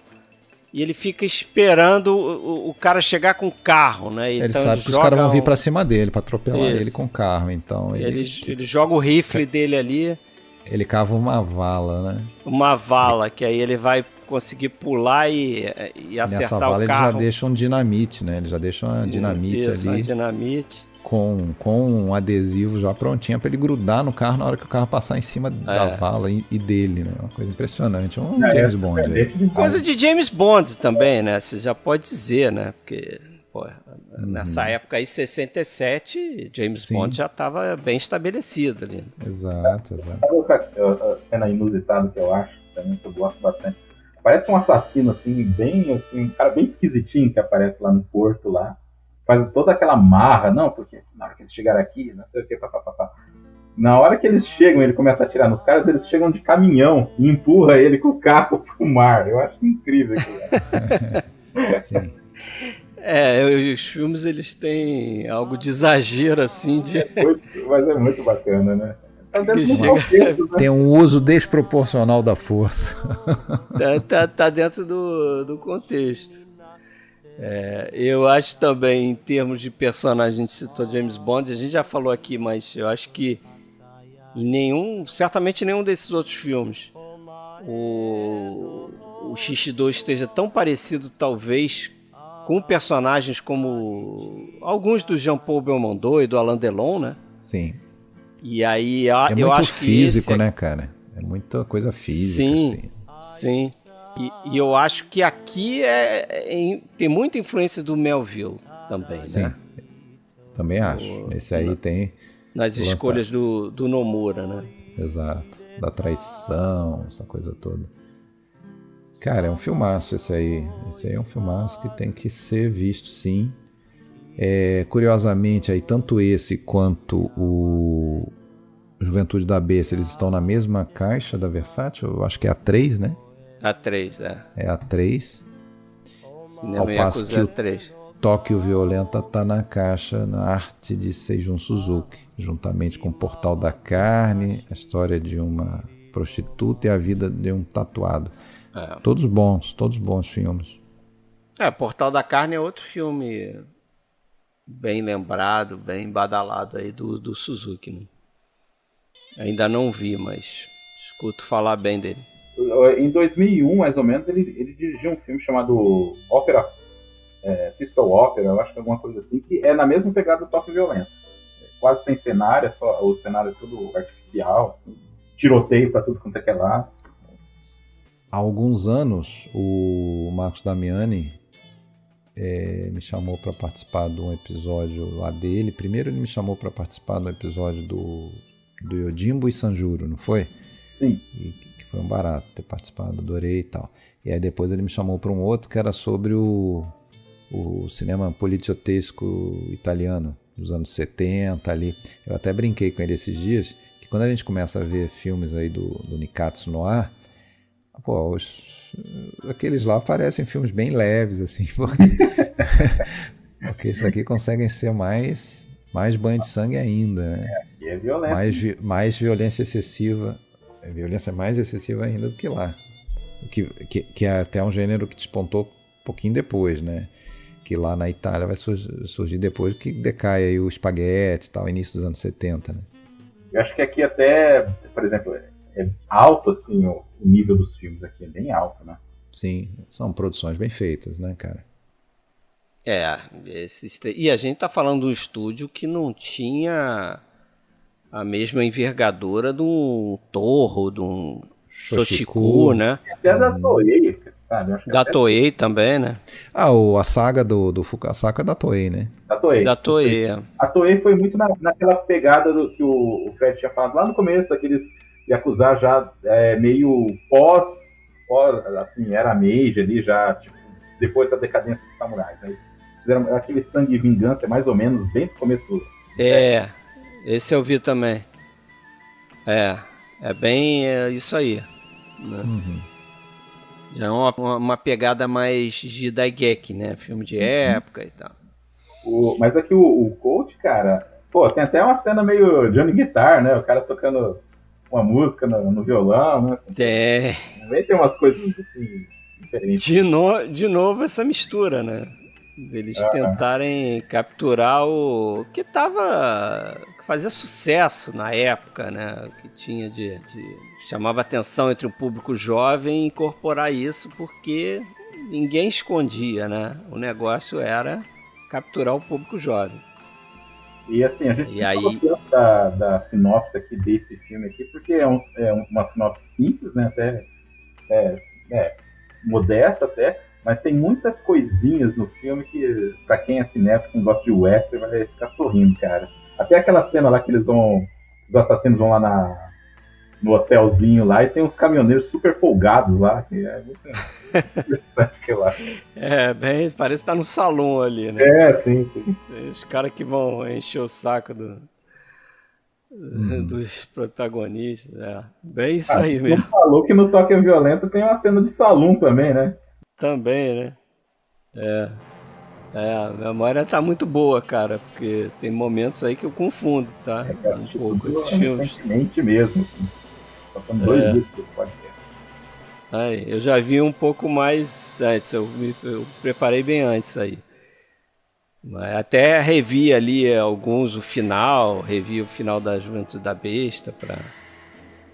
e ele fica esperando o cara chegar com o carro, né? Ele sabe que os caras vão vir pra cima dele, pra atropelar ele com o carro. Então ele joga o rifle dele ali. Ele cava uma vala, né? Uma vala, que aí ele vai conseguir pular e acertar o carro. Nessa vala ele já deixa um dinamite, né? Ele já deixa uma dinamite ali. Uma dinamite. Com um adesivo já prontinho pra ele grudar no carro na hora que o carro passar em cima da vala e dele, né? Uma coisa impressionante. James Bond aí. Coisa de James Bond também, né? Você já pode dizer, né? Porque, nessa época aí, 67, James Bond já estava bem estabelecido ali. Exato. Sabe outra cena inusitada que eu acho, também que eu gosto bastante? Parece um assassino, assim, um cara bem esquisitinho que aparece lá no porto lá. Faz toda aquela marra, não, porque na hora que eles chegaram aqui, não sei o que, papapá. Na hora que eles chegam, ele começa a atirar nos caras, eles chegam de caminhão e empurra ele com o carro pro mar. Eu acho incrível aquilo. Sim. Os filmes, eles têm algo de exagero, assim, mas é muito bacana, né? Tem um uso desproporcional da força. Tá dentro do contexto. Eu acho também, em termos de personagem, a gente citou James Bond, a gente já falou aqui, mas eu acho que em certamente nenhum desses outros filmes, o X2 esteja tão parecido, talvez, com personagens como alguns do Jean-Paul Belmondo e do Alain Delon, né? Sim. E aí É eu muito acho físico, que né, cara? É muita coisa física, sim, assim. sim. E eu acho que aqui tem muita influência do Melville também, Sim, né? também acho. Esse aí tem Nas o lance escolhas do Nomura, né? Exato. Da traição, essa coisa toda. Cara, é um filmaço esse aí. Esse aí é um filmaço que tem que ser visto, sim. Curiosamente, aí, tanto esse quanto o Juventude da Besta, eles estão na mesma caixa da Versátil. Eu acho que é a 3, né? A 3, é. É a 3. Cinema Ao passo que Yakuza o 3. Tóquio Violenta tá na caixa, na arte de Seijun Suzuki, juntamente com o Portal da Carne, a história de uma prostituta e a vida de um tatuado. É. Todos bons filmes. Portal da Carne é outro filme bem lembrado, bem badalado aí do Suzuki, né? Ainda não vi, mas escuto falar bem dele. Em 2001, mais ou menos, ele dirigiu um filme chamado Ópera, Pistol Opera, eu acho que é alguma coisa assim, que é na mesma pegada do Toque Violento. Quase sem cenário, o cenário é tudo artificial, assim, tiroteio pra tudo quanto é que é lá. Há alguns anos, o Marcos Damiani me chamou para participar de um episódio lá dele. Primeiro ele me chamou para participar do episódio do Yojimbo e Sanjuro, não foi? Sim. Que foi um barato ter participado, adorei e tal. E aí depois ele me chamou para um outro que era sobre o cinema policiotesco italiano dos anos 70 ali. Eu até brinquei com ele esses dias, que quando a gente começa a ver filmes aí do Nikatsu Noir, pô, aqueles lá parecem filmes bem leves, assim, porque isso aqui conseguem ser mais banho de sangue ainda, né? E é violência. Mais violência excessiva, a violência mais excessiva ainda do que lá. Que é até um gênero que despontou um pouquinho depois, né? Que lá na Itália vai surgir depois que decai aí o espaguete e tal, início dos anos 70, né? Eu acho que aqui até, por exemplo, é alto, assim, o nível dos filmes aqui, é bem alto, né? Sim, são produções bem feitas, né, cara? E a gente tá falando de um estúdio que não tinha a mesma envergadura de um Torro, de um Shochiku, né? Até da Toei, sabe? Eu acho que da Toei também, né? A saga do Fukasaka da Toei, né? Da Toei. Da Toei, A Toei foi muito naquela pegada do que o Fred tinha falado lá no começo, daqueles Yakuza já meio pós, assim, era Meiji ali, já, tipo, depois da decadência dos samurais. Né? Fizeram aquele Sangue e Vingança, mais ou menos, bem no começo do... Esse eu vi também. É bem isso aí. Né? Uhum. Já é uma pegada mais de Daigeki, né? Filme de época e tal. Mas aqui o Coach, cara, pô, tem até uma cena meio Johnny Guitar, né? O cara tocando uma música no violão, né? Também tem umas coisas assim diferentes. De novo essa mistura, né? Deles tentarem capturar o que fazia sucesso na época, né? Que tinha chamava atenção entre o público jovem e incorporar isso porque ninguém escondia, né? O negócio era capturar o público jovem. E assim, a gente falou da sinopse aqui desse filme aqui, porque é uma sinopse simples, né? Até modesta até, mas tem muitas coisinhas no filme que, pra quem é cinéfilo, quem gosta de western, vai ficar sorrindo, cara. Até aquela cena lá que os assassinos vão lá no hotelzinho lá e tem uns caminhoneiros super folgados lá, que é muito interessante que lá. Parece que tá no salão ali, né? Sim. Os caras que vão encher o saco dos protagonistas, bem isso aí mesmo. Você falou que no Toque Violento tem uma cena de salão também, né? Também, né? A memória tá muito boa, cara, porque tem momentos aí que eu confundo, tá? Um pouco esses filmes. Mesmo, assim. Faltando 2 dias do podcast. Eu já vi um pouco mais antes, eu preparei bem antes aí. Até revi ali alguns, revi o final da Juventude da Besta pra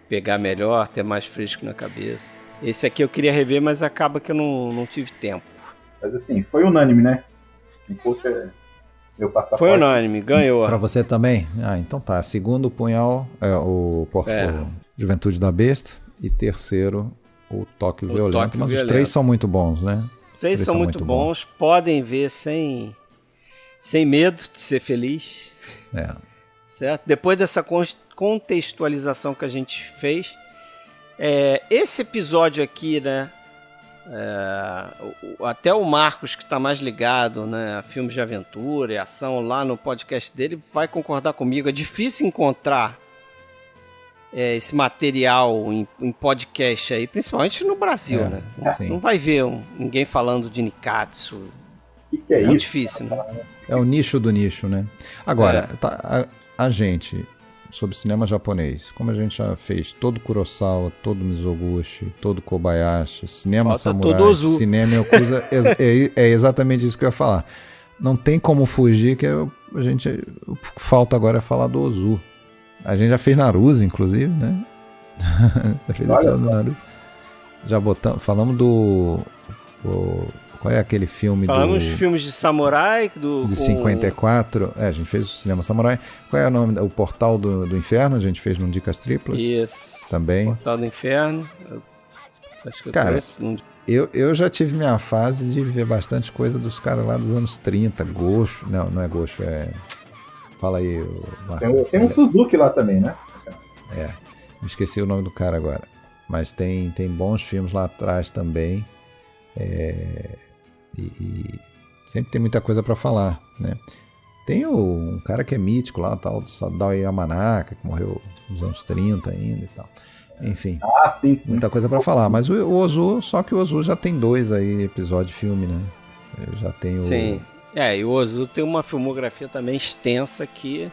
pegar melhor, ter mais fresco na cabeça. Esse aqui eu queria rever, mas acaba que eu não tive tempo. Mas assim, foi unânime, né? Poxa, meu passaporte. Foi unânime, ganhou. Pra você também? Ah, então tá. Segundo, o Punhal, o Juventude da Besta. E terceiro, o Tóquio Violento. Mas os três são muito bons, né? Os três são muito bons. Podem ver sem medo de ser feliz. Certo? Depois dessa contextualização que a gente fez, esse episódio aqui, né? Até o Marcos, que está mais ligado, né, a filmes de aventura e ação lá no podcast dele, vai concordar comigo. É difícil encontrar esse material em podcast aí, principalmente no Brasil, né? Não vai ver ninguém falando de Nikatsu. Que é muito isso? difícil, né? É o nicho do nicho, né? Agora, a gente, sobre cinema japonês, como a gente já fez todo Kurosawa, todo Mizoguchi, todo Kobayashi, cinema samurai, cinema Yakuza, é exatamente isso que eu ia falar. Não tem como fugir, que o que falta agora é falar do Ozu. A gente já fez Naruto, inclusive, né? Já fez episódio do Naruto. Já falamos do... Qual é aquele filme Falamos de filmes de samurai de 54. A gente fez o cinema samurai. Qual é o nome? O Portal do Inferno, a gente fez num Dicas Triplas. Isso. Também. Portal do Inferno. Acho que eu já tive minha fase de ver bastante coisa dos caras lá dos anos 30. Gosho. Não é Gosho, Fala aí, Marcos. Tem um Suzuki lá também, né? Me esqueci o nome do cara agora. Mas tem bons filmes lá atrás também. E sempre tem muita coisa para falar, né? Tem um cara que é mítico lá, tal, do Sadao Yamanaka, que morreu nos anos 30 ainda e tal. Enfim, sim. Muita coisa para falar. Mas o Ozu, só que o Ozu já tem 2 aí, episódio de filme, né? Eu já tem o... Sim, e o Ozu tem uma filmografia também extensa que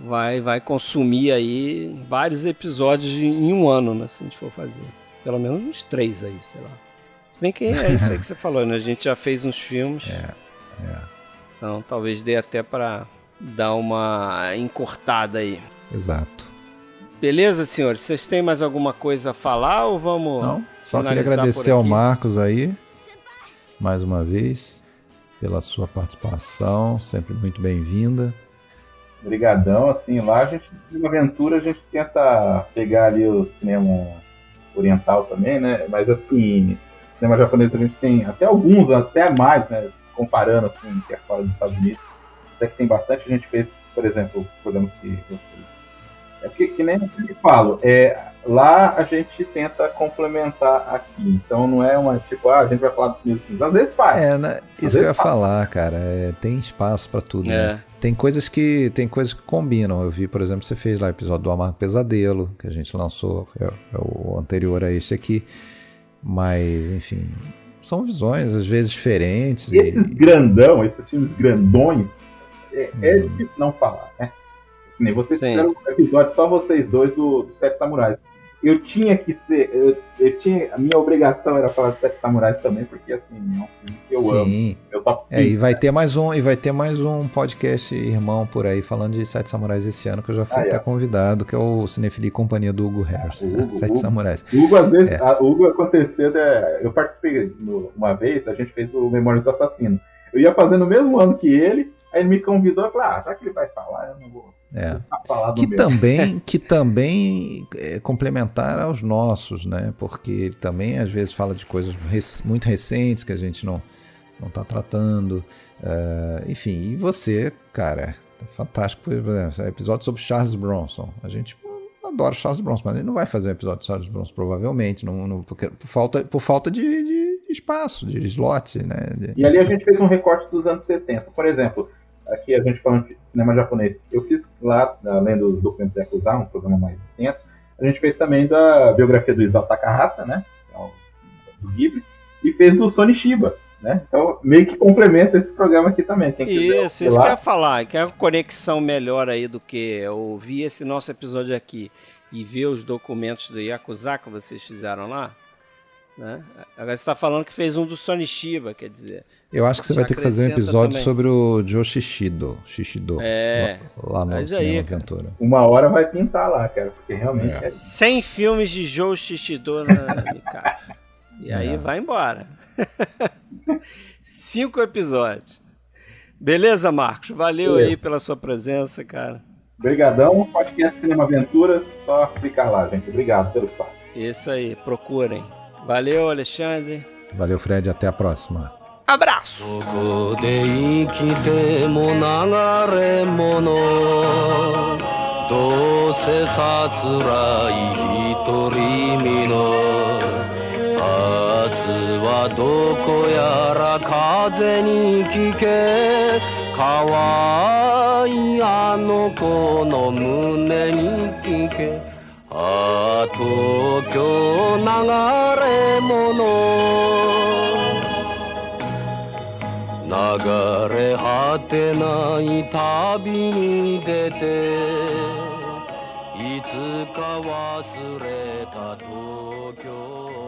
vai consumir aí vários episódios em um ano, né? Se a gente for fazer. Pelo menos uns 3 aí, sei lá. Se bem que é isso aí que você falou, né? A gente já fez uns filmes. Então talvez dê até para dar uma encurtada aí. Exato. Beleza, senhores? Vocês têm mais alguma coisa a falar ou vamos... Não, só queria agradecer ao Marcos aí, mais uma vez, pela sua participação, sempre muito bem-vinda. Obrigadão, assim, lá a gente, numa aventura, a gente tenta pegar ali o cinema oriental também, né? Mas assim... Cinema japonês a gente tem até alguns, até mais, né? Comparando assim, que é fora dos Estados Unidos. Até que tem bastante, a gente fez, por exemplo, programas que vocês. É porque, que nem eu falo, lá a gente tenta complementar aqui. Então não é uma tipo, a gente vai falar dos mesmos filmes. Às vezes faz. Isso que eu ia falar, cara. Tem espaço pra tudo, né? Tem coisas que combinam. Eu vi, por exemplo, você fez lá o episódio do Amargo Pesadelo, que a gente lançou, é o anterior a esse aqui. Mas, enfim, são visões às vezes diferentes. Esses filmes grandões, é difícil não falar, né? Nem vocês fizeram um episódio, só vocês dois do Sete Samurais. Eu tinha que ser. A minha obrigação era falar de Sete Samurais também, porque assim, é um filme que eu amo. Meu top 5. E vai ter mais um podcast irmão por aí falando de Sete Samurais esse ano, que eu já fui até convidado, que é o Cinefilia e Companhia do Hugo Harris. Sete Samurais. Hugo, às vezes, Hugo aconteceu. Eu participei uma vez, a gente fez o Memórias do Assassino. Eu ia fazer no mesmo ano que ele. Aí ele me convidou e falou, já que ele vai falar, eu não vou falar do que também é complementar aos nossos, né? Porque ele também às vezes fala de coisas muito recentes que a gente não está tratando. Enfim, e você, cara, é fantástico. Por exemplo, episódio sobre Charles Bronson. A gente adora Charles Bronson, mas ele não vai fazer um episódio de Charles Bronson, provavelmente, porque por falta de espaço, de slot, né? E ali a gente fez um recorte dos anos 70. Por exemplo, aqui a gente falando de cinema japonês, eu fiz lá, além dos documentos Yakuza, um programa mais extenso, a gente fez também da biografia do Isao Takahata, né? Do Ghibli, e fez do Sony Shiba, né? Então meio que complementa esse programa aqui também. Isso que eu ia falar, que é a conexão melhor aí do que ouvir esse nosso episódio aqui e ver os documentos do Yakuza que vocês fizeram lá. Né? Agora você está falando que fez um do Sony Shiba, quer dizer, Eu acho que você Te vai ter que fazer um acrescenta episódio também. sobre o Joe Shishido. É, lá no mas Cinema aí, cara. Aventura. Uma hora vai pintar lá, cara, porque realmente É. 100 filmes de Joe Shishido na Nicaf. E aí É. vai embora. 5 episódios. Beleza, Marcos? Valeu Beleza. aí pela sua presença, cara. Obrigadão, podcast Cinema Aventura, só clicar lá, gente. Obrigado pelo espaço. Isso aí, procurem. Valeu, Alexandre. Valeu, Fred. Até a próxima. Abraço! どこで生きても流れ者どうせさすらい独り身の明日はどこやら風に聞け可愛いあの子の胸に聞けああ東京流れ者流れ果てない旅に出ていつか忘れた東京